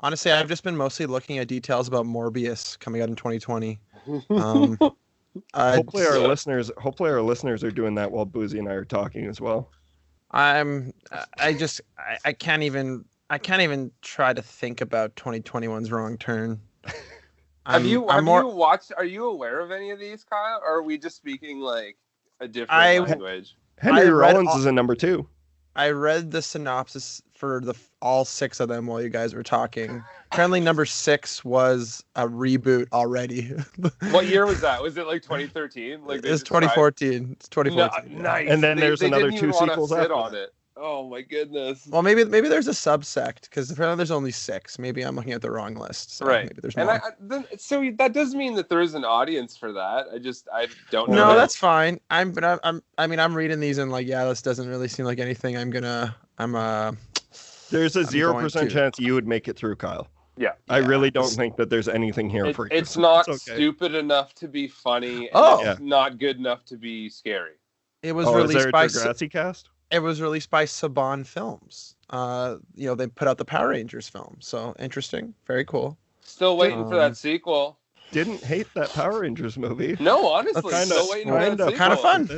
S2: Honestly, I've just been mostly looking at details about Morbius coming out in 2020.
S1: Hopefully our listeners are doing that while Boozy and I are talking as well.
S2: I can't even try to think about 2021's Wrong Turn.
S3: Have you watched? Are you aware of any of these, Kyle? Or are we just speaking like a different language?
S1: Henry Rollins is in number 2.
S2: I read the synopsis for all 6 of them while you guys were talking. Apparently, number 6 was a reboot already.
S3: What year was that? Was it like 2013? Like
S2: it's 2014. It's 2014.
S3: Nice.
S1: And then there's another 2 sequels after
S3: on it. Oh my goodness.
S2: Well, maybe there's a subsect because apparently there's only 6. Maybe I'm looking at the wrong list. So
S3: right.
S2: Maybe there's
S3: more. So that does mean that there is an audience for that. I don't know.
S2: No, that's fine. I'm reading these and like, yeah, this doesn't really seem like anything.
S1: There's a 0% chance you would make it through, Kyle.
S3: Yeah.
S1: I really don't think that there's anything here for you.
S3: It's not stupid enough to be funny. And it's not good enough to be scary.
S2: It was released by
S1: Degrassi cast?
S2: It was released by Saban Films. They put out the Power Rangers film. So interesting. Very cool.
S3: Still waiting for that sequel.
S1: Didn't hate that Power Rangers movie.
S3: No, honestly, still waiting for that sequel.
S2: Kind of fun.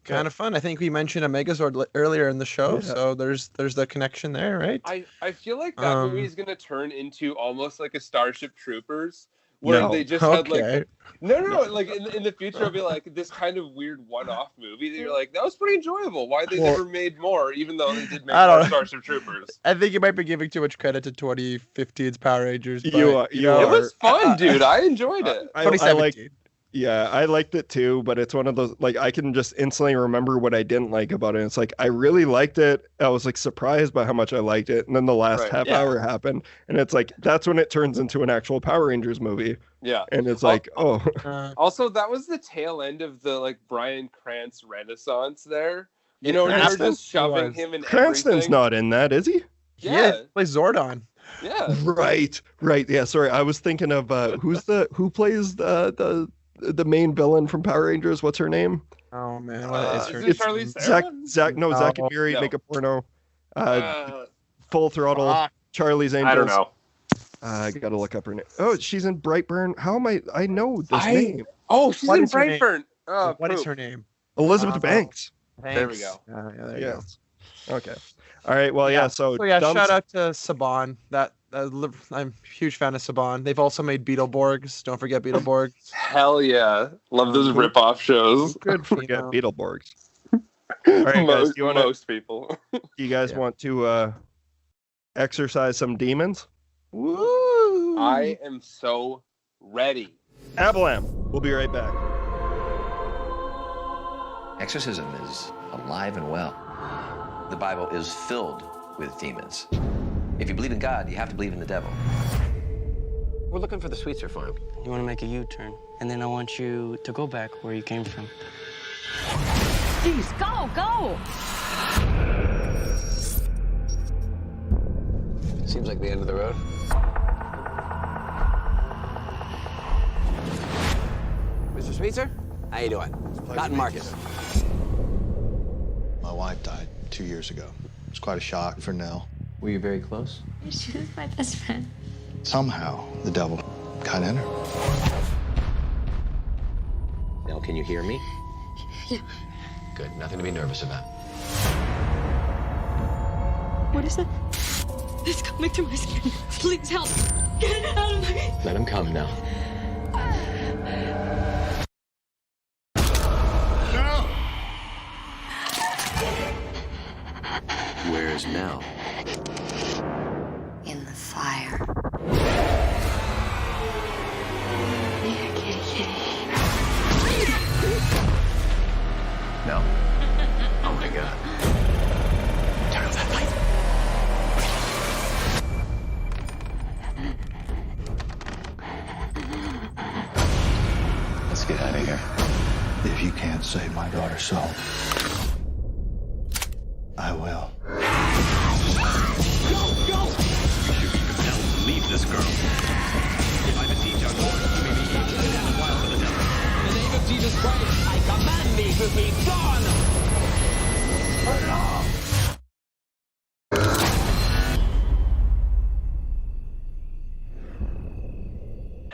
S2: Kind of fun. I think we mentioned a Megazord earlier in the show, so there's the connection there, right?
S3: I feel like that movie is gonna turn into almost like a Starship Troopers, where they just had like like in the future it'll be like this kind of weird one-off movie that you're like, that was pretty enjoyable. Why they never made more, even though they did make more Starship Troopers?
S2: I think you might be giving too much credit to 2015's Power Rangers. But,
S3: it was fun, dude. I enjoyed it.
S2: 2017.
S1: Yeah, I liked it too, but it's one of those, like, I can just instantly remember what I didn't like about it. It's like, I really liked it. I was like surprised by how much I liked it. And then the last half hour happened. And it's like, that's when it turns into an actual Power Rangers movie.
S3: Yeah.
S1: And it's like,
S3: Also, that was the tail end of the, like, Bryan Krantz renaissance there. You know, when they were just shoving him in
S1: Cranston's
S3: everything.
S1: Not in that, is he?
S3: Yeah.
S2: He plays Zordon.
S3: Yeah.
S1: Right. Yeah, sorry. I was thinking of, who plays the main villain from Power Rangers? What's her name?
S2: Oh man, what is her?
S3: Is it Charlize Theron?
S1: Zach and Miri make a porno. Full Throttle. Charlie's Angels.
S3: I don't know.
S1: I gotta look up her name. Oh, she's in Brightburn. How am I know this name.
S3: Oh, she's
S2: What
S3: in
S2: is her name?
S3: Brightburn. Oh,
S2: What is
S3: poop.
S2: her name?
S1: Elizabeth Banks.
S3: There we go.
S2: Yeah, there you
S1: Yes. Okay. All right. Well,
S2: Yeah.
S1: So
S2: yeah,
S1: dumb-
S2: shout out to Saban. I'm a huge fan of Saban. They've also made Beetleborgs. Don't forget Beetleborgs.
S3: Hell yeah. Love those rip-off shows.
S1: Good forget
S2: You know.
S1: Beetleborgs. All right, guys.
S3: Most people.
S1: Do you guys
S2: Yeah.
S1: want to exercise some demons?
S2: Woo!
S3: I am so ready.
S1: Abalam. We'll be right back.
S4: Exorcism is alive and well. The Bible is filled with demons. If you believe in God, you have to believe in the devil. We're looking for the Sweetser farm.
S5: You want to make a U-turn, and then I want you to go back where you came from.
S6: Please, go!
S4: Seems like the end of the road. Mr. Sweetser, how you doing? Cotton Marcus.
S7: My wife died 2 years ago. It's quite a shock for Nell.
S4: Were you very close?
S6: She was my best friend.
S7: Somehow, the devil got in her.
S4: Nell, can you hear me?
S6: Yeah.
S4: Good, nothing to be nervous about.
S6: What is that? It's coming through my skin. Please help. Get it out of me.
S4: Let him come now. Where's Nell?
S6: In the fire. Here, kitty.
S4: No. Oh my God. Turn off that light. Let's get out of here.
S7: If you can't save my daughter's soul, I will.
S4: Leave this girl. If I beseech our Lord, you may be able to stand a while for the devil. In the name of Jesus Christ, I command thee to be gone!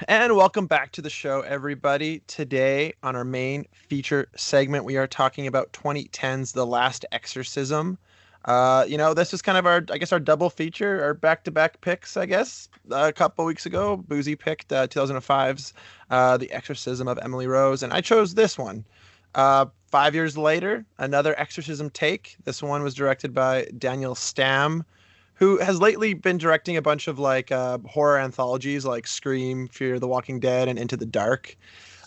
S2: And welcome back to the show, everybody. Today, on our main feature segment, we are talking about 2010's The Last Exorcism. This is kind of our double feature, our back-to-back picks, I guess. A couple weeks ago, Boozy picked 2005's The Exorcism of Emily Rose, and I chose this one. 5 years later, another exorcism take. This one was directed by Daniel Stamm, who has lately been directing a bunch of horror anthologies like Scream, Fear the Walking Dead, and Into the Dark.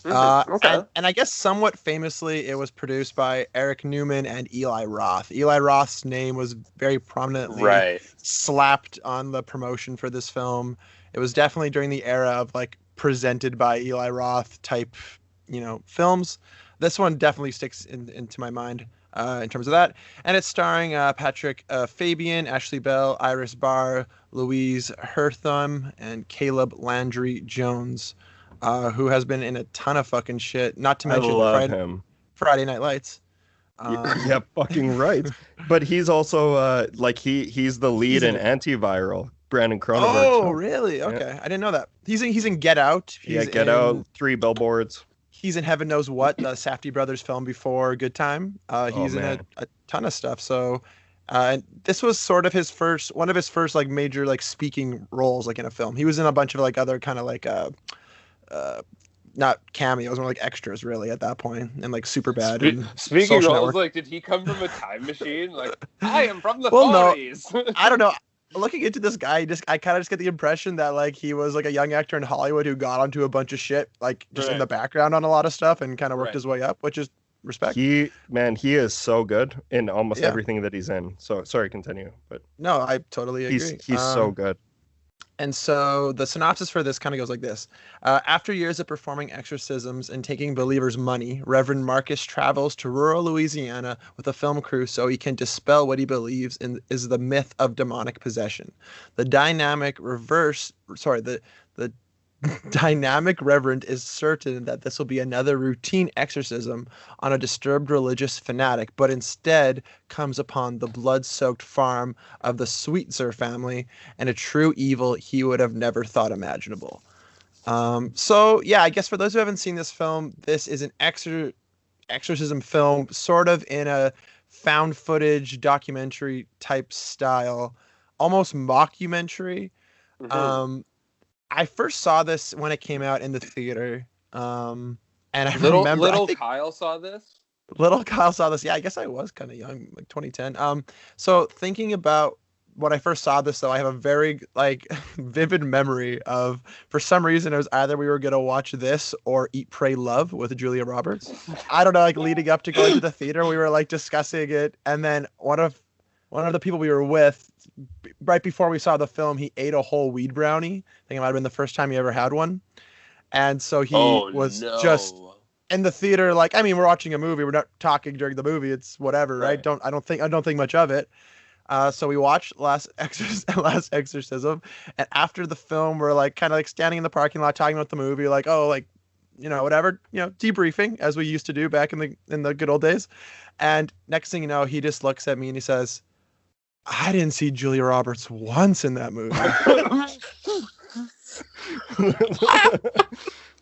S3: Okay.
S2: And I guess somewhat famously, it was produced by Eric Newman and Eli Roth. Eli Roth's name was very prominently slapped on the promotion for this film. It was definitely during the era of presented by Eli Roth type, films. This one definitely sticks into my mind in terms of that. And it's starring Patrick Fabian, Ashley Bell, Iris Barr, Louise Hertham, and Caleb Landry Jones. Who has been in a ton of fucking shit, not to mention Friday Night Lights.
S1: Yeah, fucking right. But he's also he's the lead in Antiviral, Brandon Cronenberg.
S2: Oh, really? Okay, yeah. I didn't know that. He's in Get Out.
S1: Get Out, 3 Billboards.
S2: He's in Heaven Knows What, the Safdie brothers film before Good Time. He's in a ton of stuff. So, and this was sort of one of his first major speaking roles in a film. He was in a bunch of other kind of not cameos, more extras really at that point, and Superbad. And
S3: Speaking
S2: Social
S3: roles,
S2: Network.
S3: did he come from a time machine? I am from the
S2: Well, no.
S3: 40s.
S2: I don't know. Looking into this guy, I kind of just get the impression that he was a young actor in Hollywood who got onto a bunch of shit in the background on a lot of stuff and kind of worked his way up, which is respect.
S1: He is so good in almost everything that he's in. So sorry, continue. But
S2: no, I totally agree.
S1: He's so good.
S2: And so the synopsis for this kind of goes like this. After years of performing exorcisms and taking believers' money, Reverend Marcus travels to rural Louisiana with a film crew so he can dispel what he believes is the myth of demonic possession. The dynamic reverend is certain that this will be another routine exorcism on a disturbed religious fanatic, but instead comes upon the blood-soaked farm of the Sweetser family and a true evil he would have never thought imaginable. So yeah, I guess for those who haven't seen this film, this is an exorcism film, sort of in a found footage documentary type style, almost mockumentary.
S3: Mm-hmm.
S2: I first saw this when it came out in the theater. And I
S3: Little
S2: remember
S3: Kyle saw this.
S2: little Kyle saw this. Yeah, I guess I was kind of young, like 2010. So thinking about when I first saw this, though, I have a very like vivid memory of, for some reason, it was either we were gonna watch this or Eat, Pray, Love with Julia Roberts. I don't know, like leading up to going to the theater, we were like discussing it, and then one of the people we were with, right before we saw the film, he ate a whole weed brownie. I think it might have been the first time he ever had one, and so he was just in the theater. Like, I mean, we're watching a movie, we're not talking during the movie. It's whatever, right? I don't think much of it. So we watched Last Exorcism, and after the film, we're like kind of like standing in the parking lot talking about the movie, like, oh, like, you know, whatever, you know, debriefing as we used to do back in the good old days. And next thing you know, he just looks at me and he says, "I didn't see Julia Roberts once in that movie."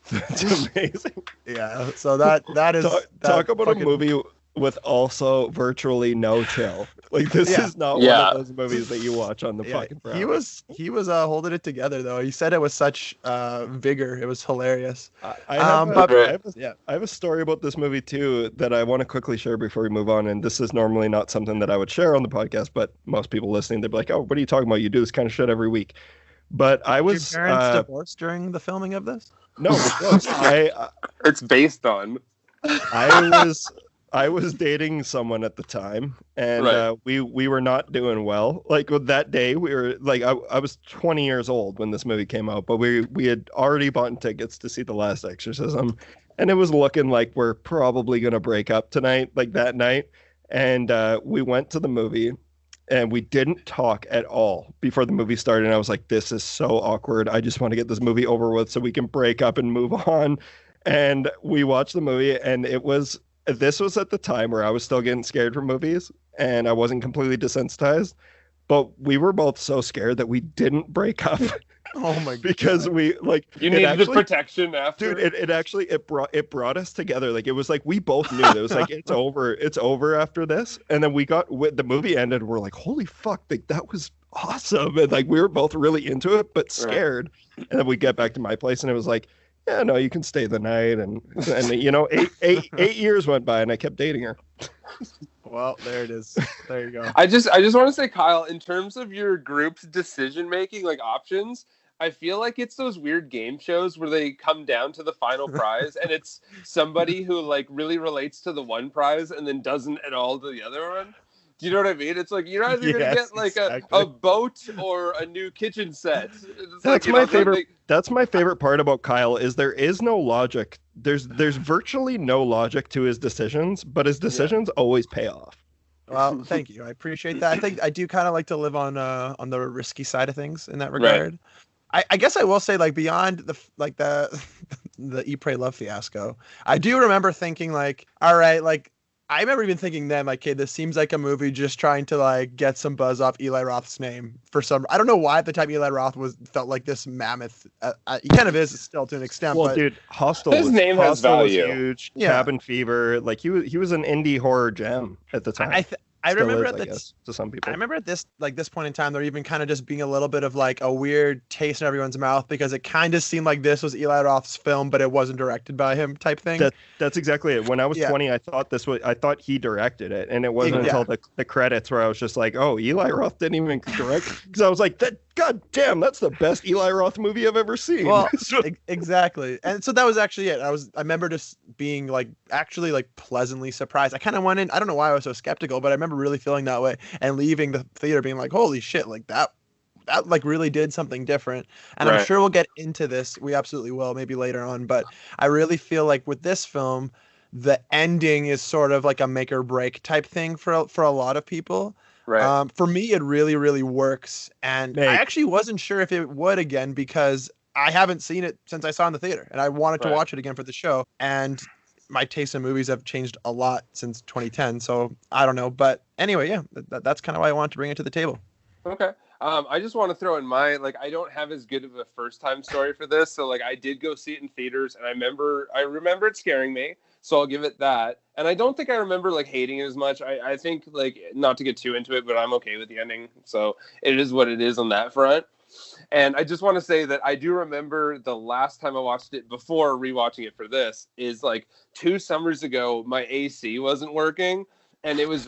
S1: That's amazing.
S2: Yeah. So that is
S1: talk about
S2: fucking
S1: a movie with also virtually no chill. Like, this is not one of those movies that you watch on the fucking Brown.
S2: He was holding it together, though. He said it with such vigor. It was hilarious.
S1: I have a story about this movie too that I want to quickly share before we move on. And this is normally not something that I would share on the podcast, but most people listening, they'd be like, "Oh, what are you talking about? You do this kind of shit every week." But I was
S2: Your parents divorced during the filming of this?
S1: No,
S3: It's based on.
S1: I was dating someone at the time, and
S3: Right.
S1: we were not doing well. Like, with that day, we were like, I was 20 years old when this movie came out, but we had already bought tickets to see The Last Exorcism, and it was looking like we're probably gonna break up tonight, like that night. And we went to the movie, and we didn't talk at all before the movie started. And I was like, this is so awkward. I just want to get this movie over with so we can break up and move on. And we watched the movie, and this was at the time where I was still getting scared from movies, and I wasn't completely desensitized, but we were both so scared that we didn't break up.
S2: Oh my god.
S1: Because we like
S3: You needed the protection after.
S1: Dude, it brought us together. Like, it was like we both knew. It was like, it's over after this. And then the movie ended, we're like, holy fuck, like, that was awesome. And like, we were both really into it but scared. Right. And then we get back to my place, and it was like, yeah, no, you can stay the night. And you know, eight years went by, and I kept dating her.
S2: Well, there it is. There you go.
S3: I just want to say, Kyle, in terms of your group's decision making, like options, I feel like it's those weird game shows where they come down to the final prize, and it's somebody who like really relates to the one prize and then doesn't at all to the other one. Do you know what I mean? It's like, you're either gonna get like a boat or a new kitchen set.
S1: That's my favorite. That's my favorite part about Kyle, is there is no logic. There's virtually no logic to his decisions, but his decisions always pay off.
S2: Well, thank you. I appreciate that. I think I do kind of like to live on the risky side of things in that regard. Right. I guess I will say, like, beyond the Eat, Pray, Love fiasco, I do remember thinking, like, all right, like, I remember even thinking then, like, okay, this seems like a movie just trying to like get some buzz off Eli Roth's name for some. I don't know why at the time Eli Roth felt like this mammoth. He kind of is still to an extent.
S1: Well,
S2: but
S1: dude, Hostel
S3: has value.
S1: Was huge. Yeah. Cabin Fever, like he was an indie horror gem at the time.
S2: I remember
S1: to some people.
S2: I remember at this point in time, there even kind of just being a little bit of like a weird taste in everyone's mouth, because it kind of seemed like this was Eli Roth's film, but it wasn't directed by him, type thing.
S1: That's exactly it. When I was 20, I thought he directed it, and it wasn't until the credits where I was just like, oh, Eli Roth didn't even direct, because I was like, God damn, that's the best Eli Roth movie I've ever seen.
S2: Well, exactly. And so that was actually it. I remember just being like actually like pleasantly surprised. I kind of went in, I don't know why I was so skeptical, but I remember really feeling that way and leaving the theater being like, holy shit, like that like really did something different. And I'm sure we'll get into this. We absolutely will, maybe later on. But I really feel like with this film, the ending is sort of like a make or break type thing for a lot of people. Right. For me, it really, really works. And I actually wasn't sure if it would again, because I haven't seen it since I saw it in the theater, and I wanted to
S3: Right.
S2: watch it again for the show. And my taste in movies have changed a lot since 2010, so I don't know. But anyway, yeah, that's kind of why I wanted to bring it to the table.
S3: Okay. I just want to throw in my, like, I don't have as good of a first time story for this. So like I did go see it in theaters, and I remember it scaring me. So I'll give it that. And I don't think I remember like hating it as much. I think, like, not to get too into it, but I'm okay with the ending. So it is what it is on that front. And I just want to say that I do remember the last time I watched it before rewatching it for this is like 2 summers ago, my AC wasn't working, and it was,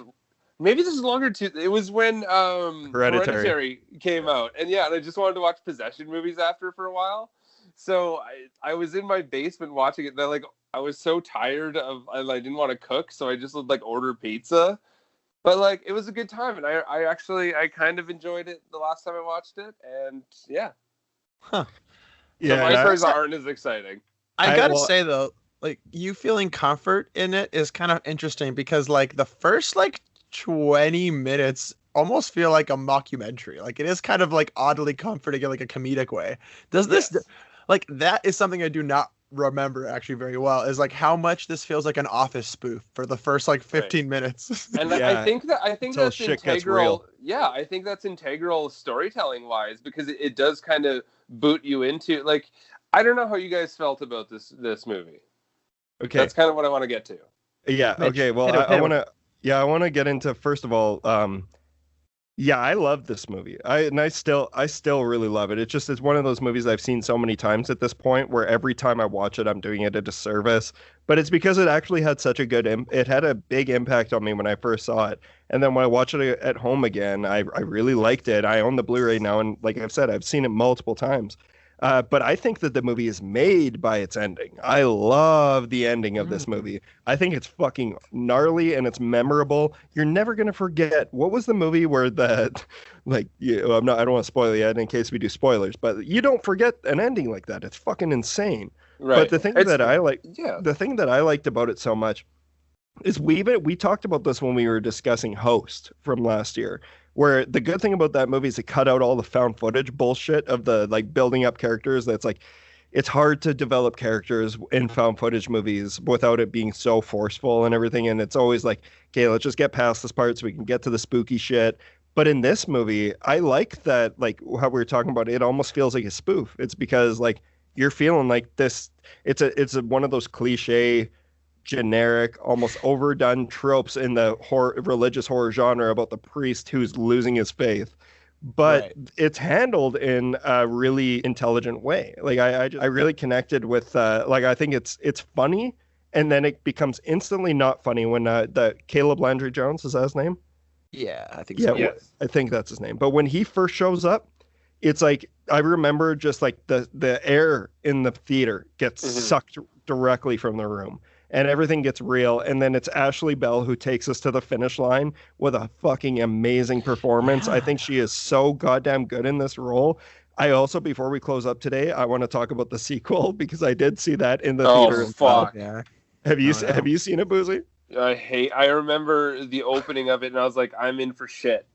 S3: maybe this is longer too. It was when Hereditary came out. And yeah, and I just wanted to watch possession movies after for a while. So I was in my basement watching it, and like I was so tired I didn't want to cook, so I just would like order pizza. But like it was a good time, and I kind of enjoyed it the last time I watched it, and yeah.
S2: Huh.
S3: So my stories aren't as exciting.
S2: I gotta say though, like you feeling comfort in it is kind of interesting, because like the first like 20 minutes almost feel like a mockumentary. Like it is kind of like oddly comforting in like a comedic way. Does this like that is something I do not remember actually very well, is like how much this feels like an Office spoof for the first like 15 minutes.
S3: And yeah. I think that's integral.
S1: Yeah,
S3: I think that's integral storytelling wise, because it does kind of boot you into, like, I don't know how you guys felt about this movie.
S1: Okay,
S3: that's kind of what I want to get to.
S1: Yeah. Okay. Well, I want to get into, first of all, yeah, I love this movie. I still really love it. It's one of those movies I've seen so many times at this point, where every time I watch it, I'm doing it a disservice. But it's because it actually had such a it had a big impact on me when I first saw it. And then when I watch it at home again, I really liked it. I own the Blu-ray now, and like I've said, I've seen it multiple times. But I think that the movie is made by its ending. I love the ending of this movie. I think it's fucking gnarly and it's memorable. You're never gonna forget. What was the movie where I don't want to spoil it in case we do spoilers, but you don't forget an ending like that. It's fucking insane.
S3: Right.
S1: But the thing the thing that I liked about it so much is we talked about this when we were discussing Host from last year, where the good thing about that movie is it cut out all the found footage bullshit of the like building up characters. That's like, it's hard to develop characters in found footage movies without it being so forceful and everything. And it's always like, okay, let's just get past this part so we can get to the spooky shit. But in this movie, I like that, like how we were talking about, it almost feels like a spoof. It's because like you're feeling like this, it's one of those cliche, generic, almost overdone tropes in the religious horror genre about the priest who's losing his faith, but it's handled in a really intelligent way. Like I really connected with like I think it's funny, and then it becomes instantly not funny when the Caleb Landry Jones, is that his name?
S2: Yeah, I think so.
S1: Yeah, yes. I think that's his name. But when he first shows up, it's like I remember just like the air in the theater gets sucked directly from the room. And everything gets real. And then it's Ashley Bell who takes us to the finish line with a fucking amazing performance. I think she is so goddamn good in this role. I also, before we close up today, I want to talk about the sequel, because I did see that in the theater.
S3: Oh, fuck.
S2: Yeah.
S1: Have you seen it, Boozy?
S3: I remember the opening of it, and I was like, I'm in for shit.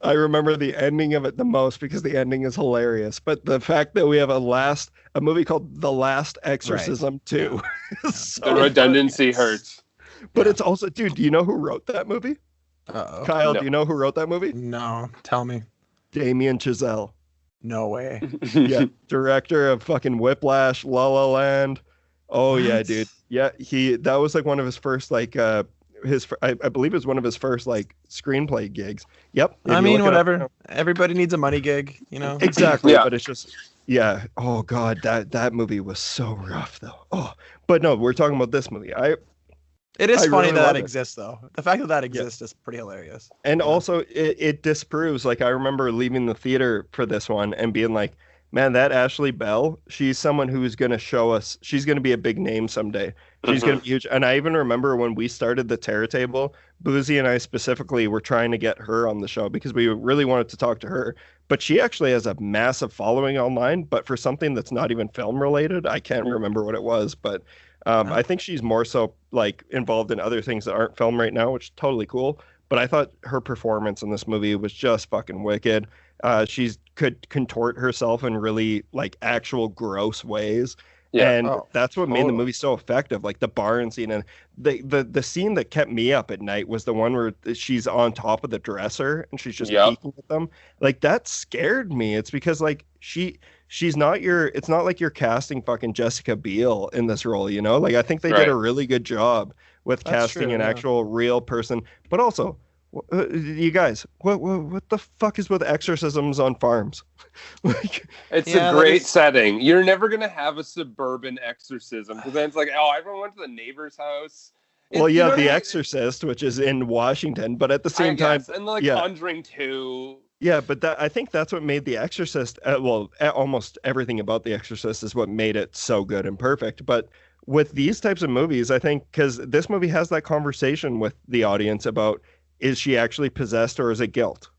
S1: I remember the ending of it the most, because the ending is hilarious. But the fact that we have a movie called The Last Exorcism 2. So
S3: the redundancy hurts.
S1: But it's also, dude, do you know who wrote that movie?
S2: Uh-oh.
S1: Kyle, do you know who wrote that movie?
S2: No, tell me.
S1: Damien Chazelle.
S2: No way.
S1: Yeah, director of fucking Whiplash, La La Land. Oh
S2: What?
S1: yeah, dude. Yeah, that was like one of his first like I believe it was one of his first like screenplay gigs. Yep.
S2: I mean, whatever. Everybody needs a money gig, you know.
S1: Exactly.
S3: Yeah.
S1: But it's just, yeah. Oh god, that movie was so rough though. Oh, but no, we're talking about this movie.
S2: It is funny
S1: really
S2: that
S1: love it.
S2: exists though. The fact that exists is pretty hilarious.
S1: And also it disproves, like I remember leaving the theater for this one and being like, man, that Ashley Bell, she's someone who's going to show us, she's going to be a big name someday. She's going to be huge. And I even remember when we started the Terror Table, Boozy and I specifically were trying to get her on the show because we really wanted to talk to her. But she actually has a massive following online, but for something that's not even film related, I can't remember what it was. But I think she's more so like involved in other things that aren't film right now, which is totally cool. but I thought her performance in this movie was just fucking wicked. She could contort herself in really like actual gross ways.
S3: Yeah.
S1: And that's what made the movie so effective. Like the barn scene, and the scene that kept me up at night was the one where she's on top of the dresser and she's just peeking at them. Like that scared me. It's because like she's not it's not like you're casting fucking Jessica Biel in this role, you know? Like I think they did a really good job with casting an actual real person. But also, you guys, what the fuck is with exorcisms on farms? Like,
S3: it's a great setting. You're never gonna have a suburban exorcism because then it's like, oh, everyone went to the neighbor's house.
S1: Well, yeah, The Exorcist, which is in Washington, but at the same time,
S3: and like Conjuring 2.
S1: Yeah, but I think that's what made The Exorcist. Almost everything about The Exorcist is what made it so good and perfect. But with these types of movies, I think because this movie has that conversation with the audience about, is she actually possessed or is it guilt?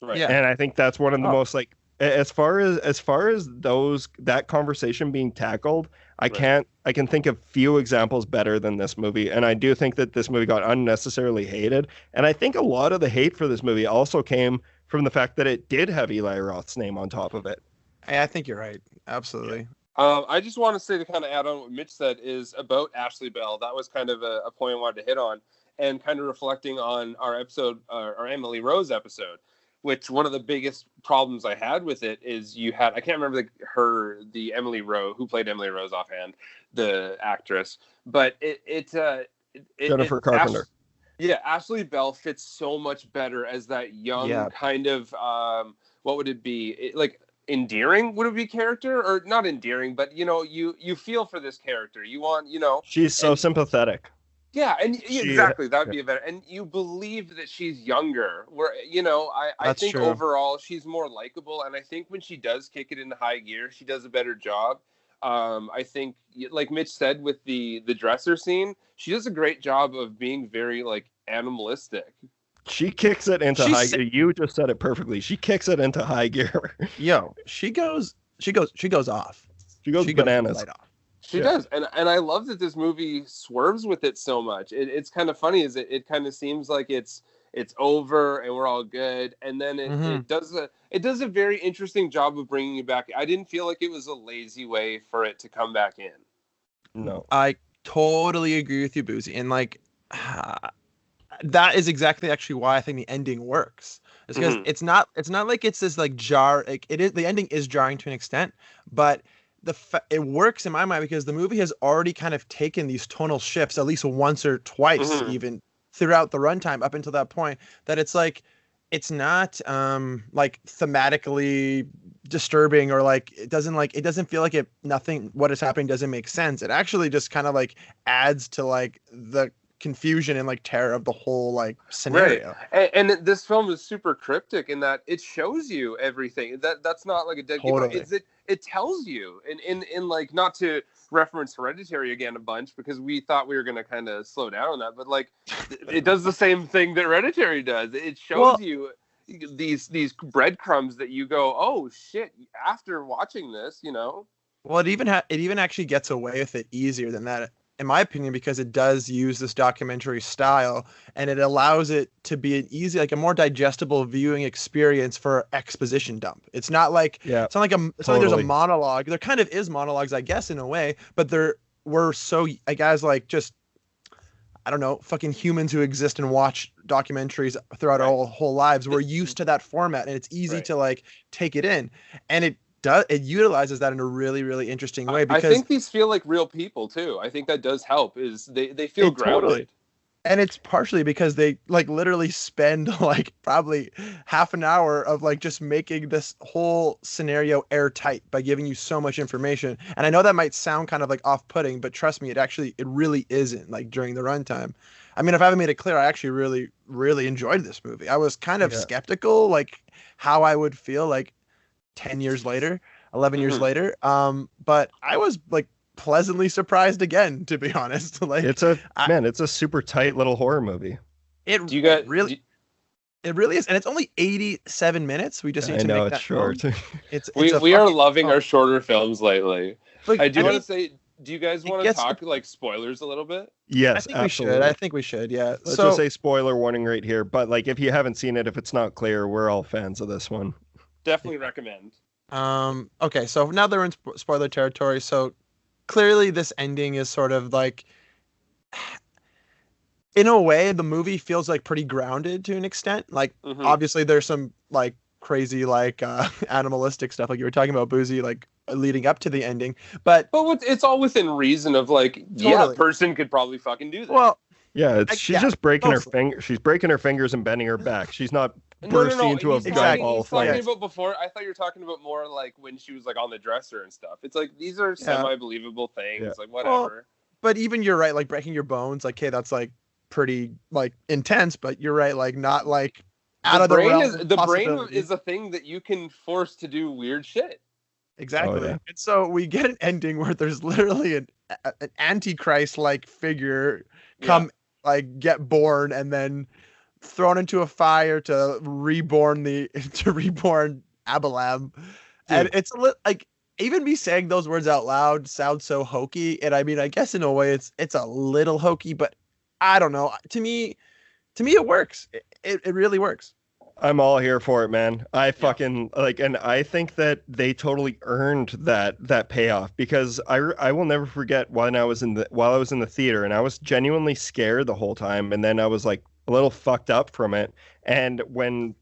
S3: Right.
S2: Yeah.
S1: And I think that's one of the most like, as far as that conversation being tackled, I can think of few examples better than this movie. And I do think that this movie got unnecessarily hated. And I think a lot of the hate for this movie also came from the fact that it did have Eli Roth's name on top of it.
S2: I think you're right. Absolutely.
S3: I just want to say, to kind of add on what Mitch said, is about Ashley Bell. That was kind of a point I wanted to hit on, and kind of reflecting on our episode, our Emily Rose episode, which one of the biggest problems I had with it is I can't remember the Emily Rose, who played Emily Rose offhand, the actress, but
S1: Jennifer Carpenter.
S3: Ashley Bell fits so much better as that young kind of, what would it be? Like endearing would it be character, or not endearing, but you feel for this character. You want,
S1: she's so sympathetic.
S3: Yeah, and exactly, that would be a better. And you believe that she's younger. Where I think
S2: true.
S3: Overall she's more likable, and I think when she does kick it into high gear, she does a better job. I think, like Mitch said with the dresser scene, she does a great job of being very like animalistic.
S1: She kicks it into high gear. You just said it perfectly. She kicks it into high gear.
S2: Yo, she goes off.
S1: She goes bananas.
S2: Right off.
S3: She does, and I love that this movie swerves with it so much. It's kind of funny, is it kind of seems like it's over and we're all good, and then it does a very interesting job of bringing you back. I didn't feel like it was a lazy way for it to come back in.
S1: No,
S2: I totally agree with you, Boozy, and like that is exactly actually why I think the ending works. It's because it's not like it's this like like it is, the ending is jarring to an extent, but it works in my mind because the movie has already kind of taken these tonal shifts at least once or twice, even throughout the runtime up until that point, that it's like, it's not like thematically disturbing, or like it doesn't feel like what is happening doesn't make sense. It actually just kind of like adds to like the confusion and like terror of the whole like scenario.
S3: Right. And this film is super cryptic in that it shows you everything. That's not like a dead game. It tells you in like, not to reference Hereditary again a bunch because we thought we were going to kind of slow down on that, but like it does the same thing that Hereditary does. It shows you these breadcrumbs that you go, oh shit, after watching this,
S2: Well, it even actually gets away with it easier than that, in my opinion, because it does use this documentary style, and it allows it to be an easy, like a more digestible viewing experience for exposition dump. It's not like it's not like there's a monologue. There kind of is monologues, I guess, in a way, but we're so, like, as like just, I don't know, fucking humans who exist and watch documentaries throughout our whole lives. We're used to that format, and it's easy to like take it in, and it utilizes that in a really, really interesting way, because
S3: I think these feel like real people too. I think that does help, is they feel grounded. Totally.
S2: And it's partially because they like literally spend like probably half an hour of like just making this whole scenario airtight by giving you so much information. And I know that might sound kind of like off-putting, but trust me, it really isn't, like during the runtime. I mean, if I haven't made it clear, I actually really, really enjoyed this movie. I was kind of skeptical, like how I would feel like 10 years later, 11 years later. But I was like pleasantly surprised again, to be honest. Like
S1: it's a super tight little horror movie.
S2: It really is. And it's only 87 minutes. We just need to make that
S1: short.
S3: We are loving our shorter films lately. Like, I do want to say Do you guys want to talk like spoilers a little bit?
S1: Yes,
S2: I think we should. Yeah.
S1: Let's just say spoiler warning right here. But like, if you haven't seen it, if it's not clear, we're all fans of this one.
S3: Definitely recommend.
S2: Okay, so now they're in spoiler territory. So clearly, this ending is sort of like, in a way, the movie feels like pretty grounded to an extent. Like, obviously, there's some like crazy like animalistic stuff, like you were talking about, Boozy, like leading up to the ending. But
S3: it's all within reason of like, yeah, a person could probably fucking do that.
S2: Well,
S1: yeah, she's just breaking her finger. She's breaking her fingers and bending her back. She's not bursting into a giant ball of flame.
S3: Talking about before, I thought you were talking about more like when she was like on the dresser and stuff. It's like these are semi-believable things, like whatever.
S2: Well, but even you're right, like breaking your bones, like, hey, that's like pretty like intense. But you're right, like not like out of the realm.
S3: The brain is a thing that you can force to do weird shit.
S2: Exactly. Oh, yeah. And so we get an ending where there's literally an antichrist like figure come like get born and then thrown into a fire to reborn Abalam. And it's a little like, even me saying those words out loud sounds so hokey. And I mean, I guess in a way it's a little hokey, but I don't know. To me it works. It really works.
S1: I'm all here for it, man. I fucking like, and I think that they totally earned that payoff, because I will never forget while I was in the theater, and I was genuinely scared the whole time, and then I was like a little fucked up from it. And when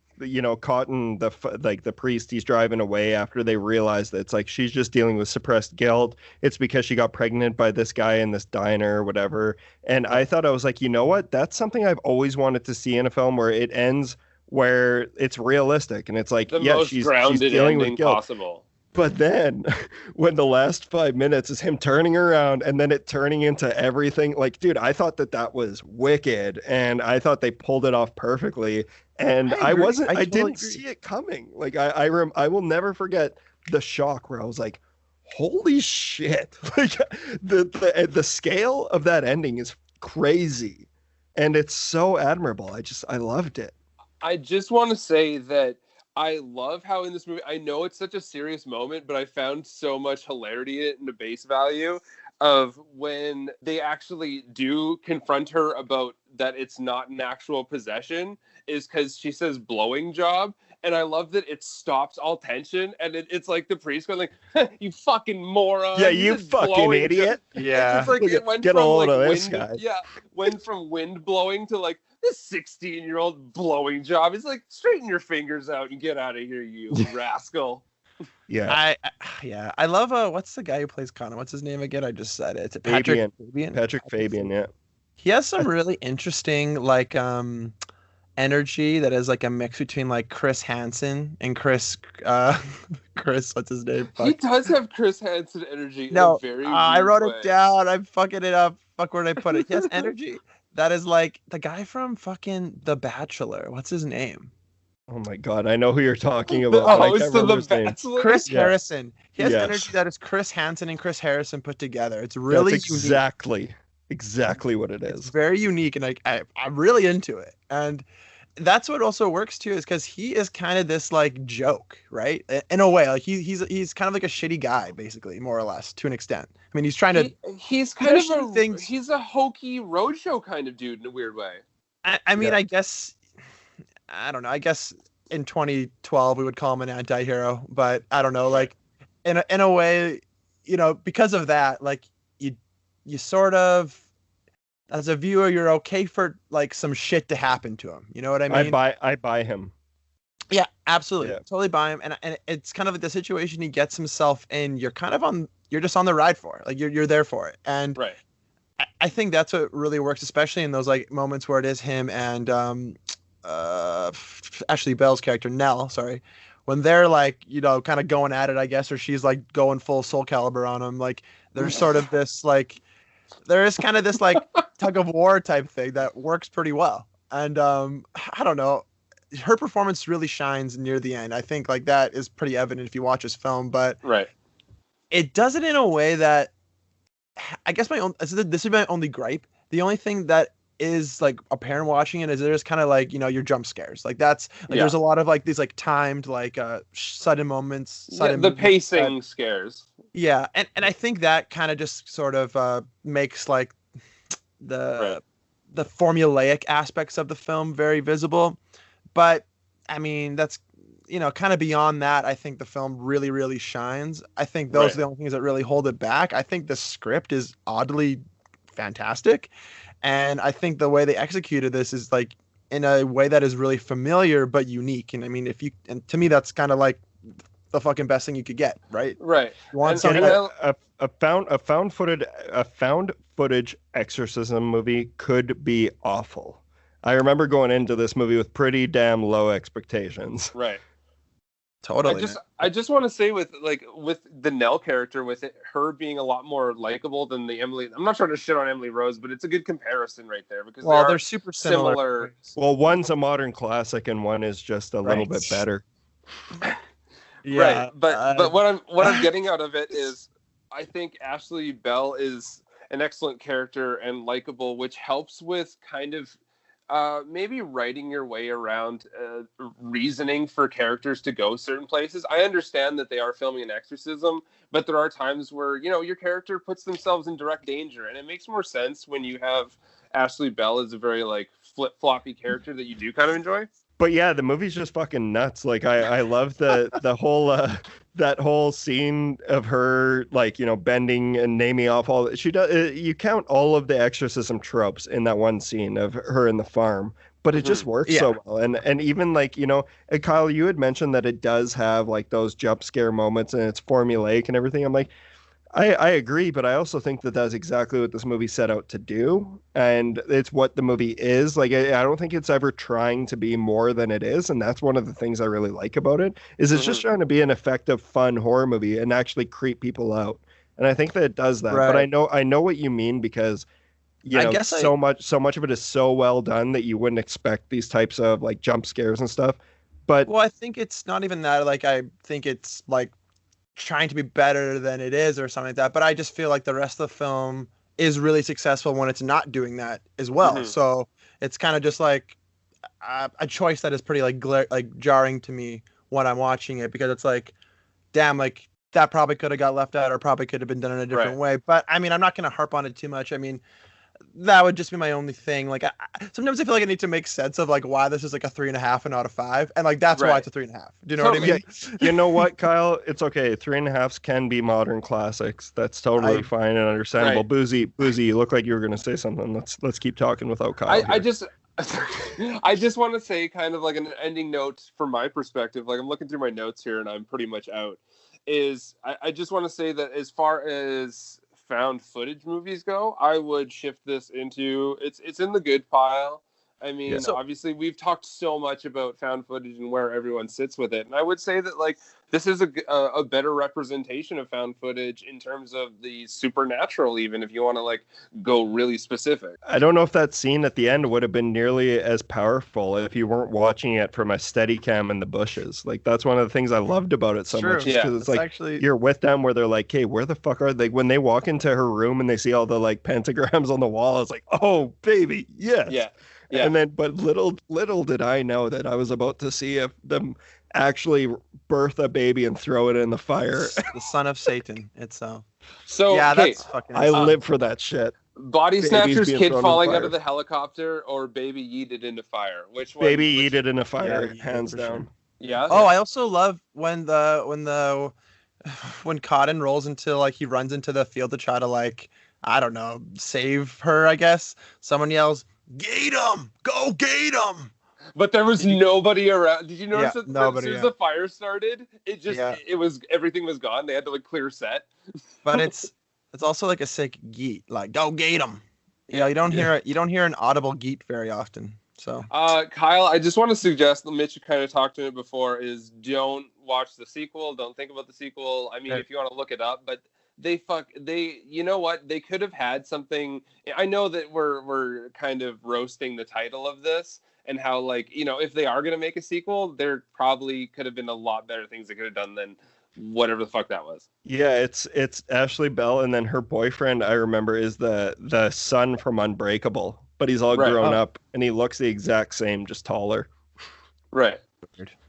S1: Cotton, the priest, he's driving away after they realize that it's like she's just dealing with suppressed guilt. It's because she got pregnant by this guy in this diner or whatever. And I thought, I was like, you know what? That's something I've always wanted to see in a film, where it ends where it's realistic and it's like, she's dealing with guilt possible. But then when the last 5 minutes is him turning around and then it turning into everything, like, dude, I thought that was wicked, and I thought they pulled it off perfectly. And I didn't see it coming. Like I will never forget the shock where I was like, holy shit. Like the scale of that ending is crazy, and it's so admirable. I loved it.
S3: I just want to say that I love how in this movie, I know it's such a serious moment, but I found so much hilarity in it and the base value of when they actually do confront her about that it's not an actual possession, is because she says blowing job. And I love that it stops all tension, and it's like the priest going like, "You fucking moron!
S1: Yeah, you fucking idiot!"
S2: Yeah,
S3: it's like it went
S1: get
S3: from
S1: a hold
S3: like
S1: of
S3: wind,
S1: this guy.
S3: Yeah, went from wind blowing to like this 16-year-old blowing job. It's like, straighten your fingers out and get out of here, you rascal.
S1: Yeah,
S2: I love what's the guy who plays Connor? What's his name again? I just said it. It's
S1: Patrick Fabian. Patrick Fabian. Yeah,
S2: he has some really interesting like energy that is like a mix between like Chris Hansen and Chris what's his name? Fuck.
S3: He does have Chris Hansen energy.
S2: No,
S3: in a very
S2: I wrote
S3: way.
S2: it down. I'm fucking it up. Fuck, where did I put it? He has energy that is like the guy from fucking The Bachelor. What's his name?
S1: Oh my god, I know who you're talking about.
S2: Chris Harrison. He has energy that is Chris Hansen and Chris Harrison put together. It's really
S1: That's exactly what it is.
S2: It's very unique, and I'm really into it. And that's what also works too, is because he is kind of this like joke, right? In a way, like he's kind of like a shitty guy, basically, more or less, to an extent. I mean, he's trying to.
S3: He's kind of he's a hokey roadshow kind of dude in a weird way.
S2: I mean, I guess. I don't know. I guess in 2012 we would call him an anti-hero, but I don't know. Like in a way, because of that, like you sort of, as a viewer, you're okay for like some shit to happen to him. You know what I mean?
S1: I buy him.
S2: Yeah, absolutely. Yeah. Totally buy him. And it's kind of like the situation he gets himself in. You're just on the ride for it. Like you're there for it. And
S3: right.
S2: I think that's what really works, especially in those like moments where it is him and Ashley Bell's character, Nell, when they're like, kind of going at it, I guess, or she's like going full Soul Calibur on him. Like there's sort of this like, there is kind of this like tug of war type thing that works pretty well. And I don't know, her performance really shines near the end. I think like that is pretty evident if you watch this film, but
S3: right,
S2: it does it in a way that, I guess this is my only gripe. The only thing that is like apparent watching it is there's kind of like, your jump scares. Like that's like there's a lot of like these like timed like sudden moments.
S3: The pacing scares.
S2: Yeah, and I think that kind of just sort of makes like the the formulaic aspects of the film very visible. But I mean, that's kind of beyond that. I think the film really, really shines. I think those are the only things that really hold it back. I think the script is oddly fantastic, and I think the way they executed this is like in a way that is really familiar but unique. And I mean, and to me, that's kind of like the fucking best thing you could get, right?
S3: Right.
S2: You want something
S1: a found footage exorcism movie could be awful. I remember going into this movie with pretty damn low expectations.
S3: Right.
S2: Totally.
S3: I just want to say with the Nell character, with her being a lot more likable than the Emily. I'm not trying to shit on Emily Rose, but it's a good comparison right there because
S2: they're super similar.
S1: Well, one's a modern classic and one is just a little bit better.
S3: Yeah, right. But what I'm getting out of it is I think Ashley Bell is an excellent character and likable, which helps with kind of maybe writing your way around reasoning for characters to go certain places. I understand that they are filming an exorcism, but there are times where, your character puts themselves in direct danger. And it makes more sense when you have Ashley Bell as a very like flip-floppy character that you do kind of enjoy.
S1: But yeah, the movie's just fucking nuts. Like I love the whole that whole scene of her like bending and naming off all she does. You count all of the exorcism tropes in that one scene of her in the farm, but it just works so well. And even like Kyle, you had mentioned that it does have like those jump scare moments and it's formulaic and everything. I'm like, I agree, but I also think that that's exactly what this movie set out to do, and it's what the movie is. Like, I don't think it's ever trying to be more than it is, and that's one of the things I really like about it, is it's just trying to be an effective, fun horror movie and actually creep people out. And I think that it does that. Right. But I know what you mean because so much of it is so well done that you wouldn't expect these types of like jump scares and stuff. But
S2: I think it's not even that. Like, I think it's like trying to be better than it is or something like that, but I just feel like the rest of the film is really successful when it's not doing that as well. So it's kind of just like a choice that is pretty like jarring to me when I'm watching it, because it's like, damn, like that probably could have got left out or probably could have been done in a different way. But I mean, I'm not going to harp on it too much. I mean, that would just be my only thing. Like, sometimes I feel like I need to make sense of like why this is like a 3.5 and out of 5, and like that's why it's a 3.5. Do you know what I mean?
S1: You know what, Kyle? It's okay. 3.5s can be modern classics. That's totally fine and understandable. Right. Boozy, you look like you were going to say something. Let's keep talking without Kyle.
S3: I just want to say kind of like an ending note from my perspective. Like, I'm looking through my notes here and I'm pretty much out. I just want to say that as far as found footage movies go, I would shift this into it's in the good pile. I mean, obviously we've talked so much about found footage and where everyone sits with it, and I would say that like this is a better representation of found footage in terms of the supernatural, even if you want to like go really specific.
S1: I don't know if that scene at the end would have been nearly as powerful if you weren't watching it from a steady cam in the bushes. Like, that's one of the things I loved about it so much, because it's like actually you're with them where they're like, hey, where the fuck are they? When they walk into her room and they see all the like pentagrams on the wall, it's like, oh baby, yes. Yeah. And then, but little did I know that I was about to see them actually birth a baby and throw it in the fire.
S2: The son of Satan. It's
S3: so
S2: yeah, that's fucking.
S1: I live for that shit.
S3: Body snatchers, kid falling out of the helicopter, or baby yeeted into fire. Which one?
S1: Baby yeeted into fire, hands down.
S2: Sure. Yeah. Oh, I also love when Cotton rolls into like he runs into the field to try to like, I don't know, save her. I guess someone yells, "Gate him! Go gate him!"
S3: But there was nobody around. Did you notice that as soon as the fire started, it was everything was gone. They had to like clear set.
S2: But it's also like a sick geet, like go gate him. You don't hear an audible geet very often. So
S3: Kyle, I just want to suggest, Mitch kind of talked to it before, is don't watch the sequel. Don't think about the sequel. I mean, if you want to look it up, but you know what? They could have had something. I know that we're kind of roasting the title of this and how, like, if they are going to make a sequel, there probably could have been a lot better things they could have done than whatever the fuck that was.
S1: Yeah, it's Ashley Bell, and then her boyfriend, I remember, is the son from Unbreakable, but he's all grown up and he looks the exact same, just taller.
S3: Right.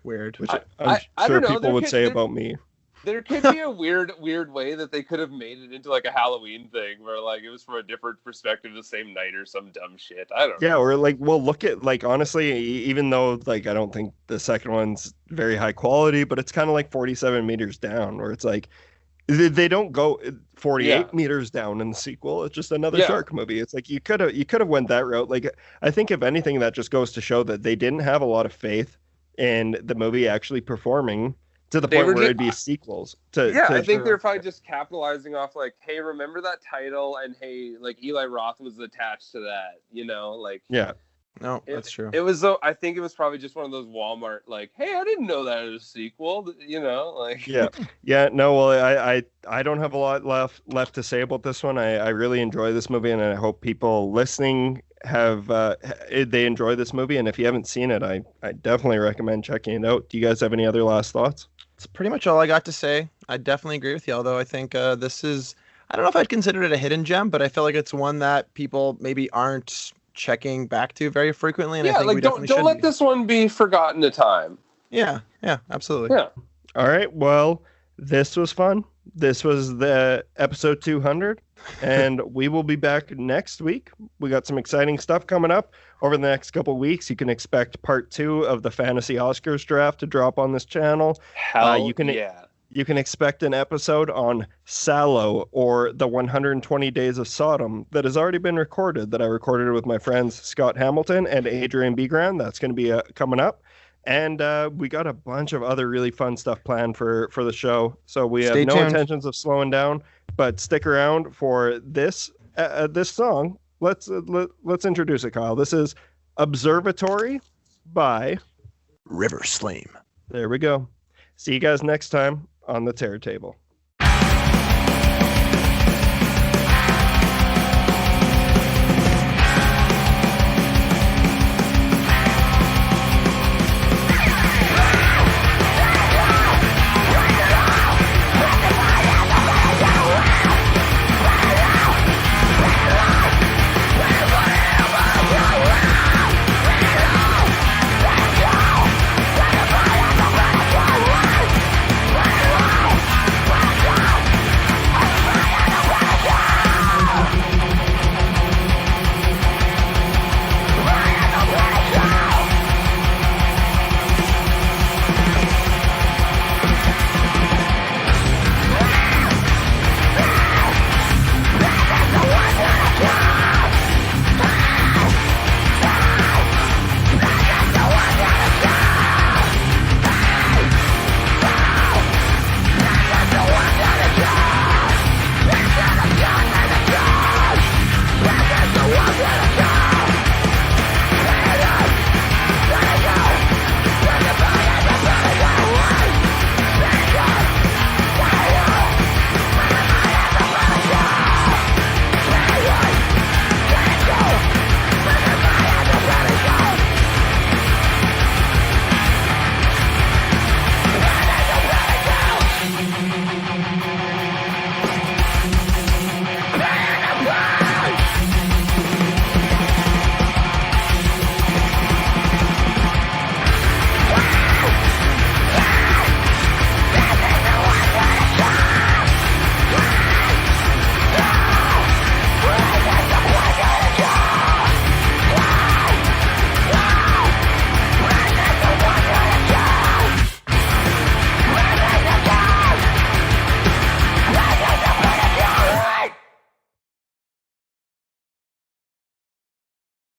S2: Weird.
S1: Which I'm sure people would say about me.
S3: There could be a weird way that they could have made it into like a Halloween thing where like it was from a different perspective the same night or some dumb shit. I don't know.
S1: Yeah, or like, well, look at, like, honestly, even though, like, I don't think the second one's very high quality, but it's kind of like 47 meters down, where it's like they don't go 48 meters down in the sequel. It's just another shark movie. It's like you could have went that route. Like, I think if anything, that just goes to show that they didn't have a lot of faith in the movie actually performing to the point where it'd be sequels.
S3: I think they're probably just capitalizing off like, hey, remember that title, and hey, like Eli Roth was attached to that, you know, like
S2: No, that's true.
S3: It was though. I think it was probably just one of those Walmart like, hey, I didn't know that was a sequel, you know, like.
S1: Yeah. No, well, I don't have a lot left to say about this one. I really enjoy this movie, and I hope people listening have they enjoy this movie. And if you haven't seen it, I definitely recommend checking it out. Do you guys have any other last thoughts?
S2: It's pretty much all I got to say. I definitely agree with you, although I think this is, I don't know if I'd consider it a hidden gem, but I feel like it's one that people maybe aren't checking back to very frequently. And I think
S3: like
S2: we
S3: don't let this one be forgotten to time.
S2: Yeah, absolutely.
S3: Yeah.
S1: All right. Well, this was fun. This was the episode 200, and we will be back next week. We got some exciting stuff coming up over the next couple of weeks. You can expect part 2 of the Fantasy Oscars draft to drop on this channel. You can expect an episode on Sallow, or the 120 Days of Sodom, that has already been recorded, that I recorded with my friends Scott Hamilton and Adrian Begran. That's going to be coming up. And we got a bunch of other really fun stuff planned for the show. So we have no intentions of slowing down, but stick around for this song. Let's introduce it, Kyle. This is Observatory by
S2: River Slim.
S1: There we go. See you guys next time on the Terror Table.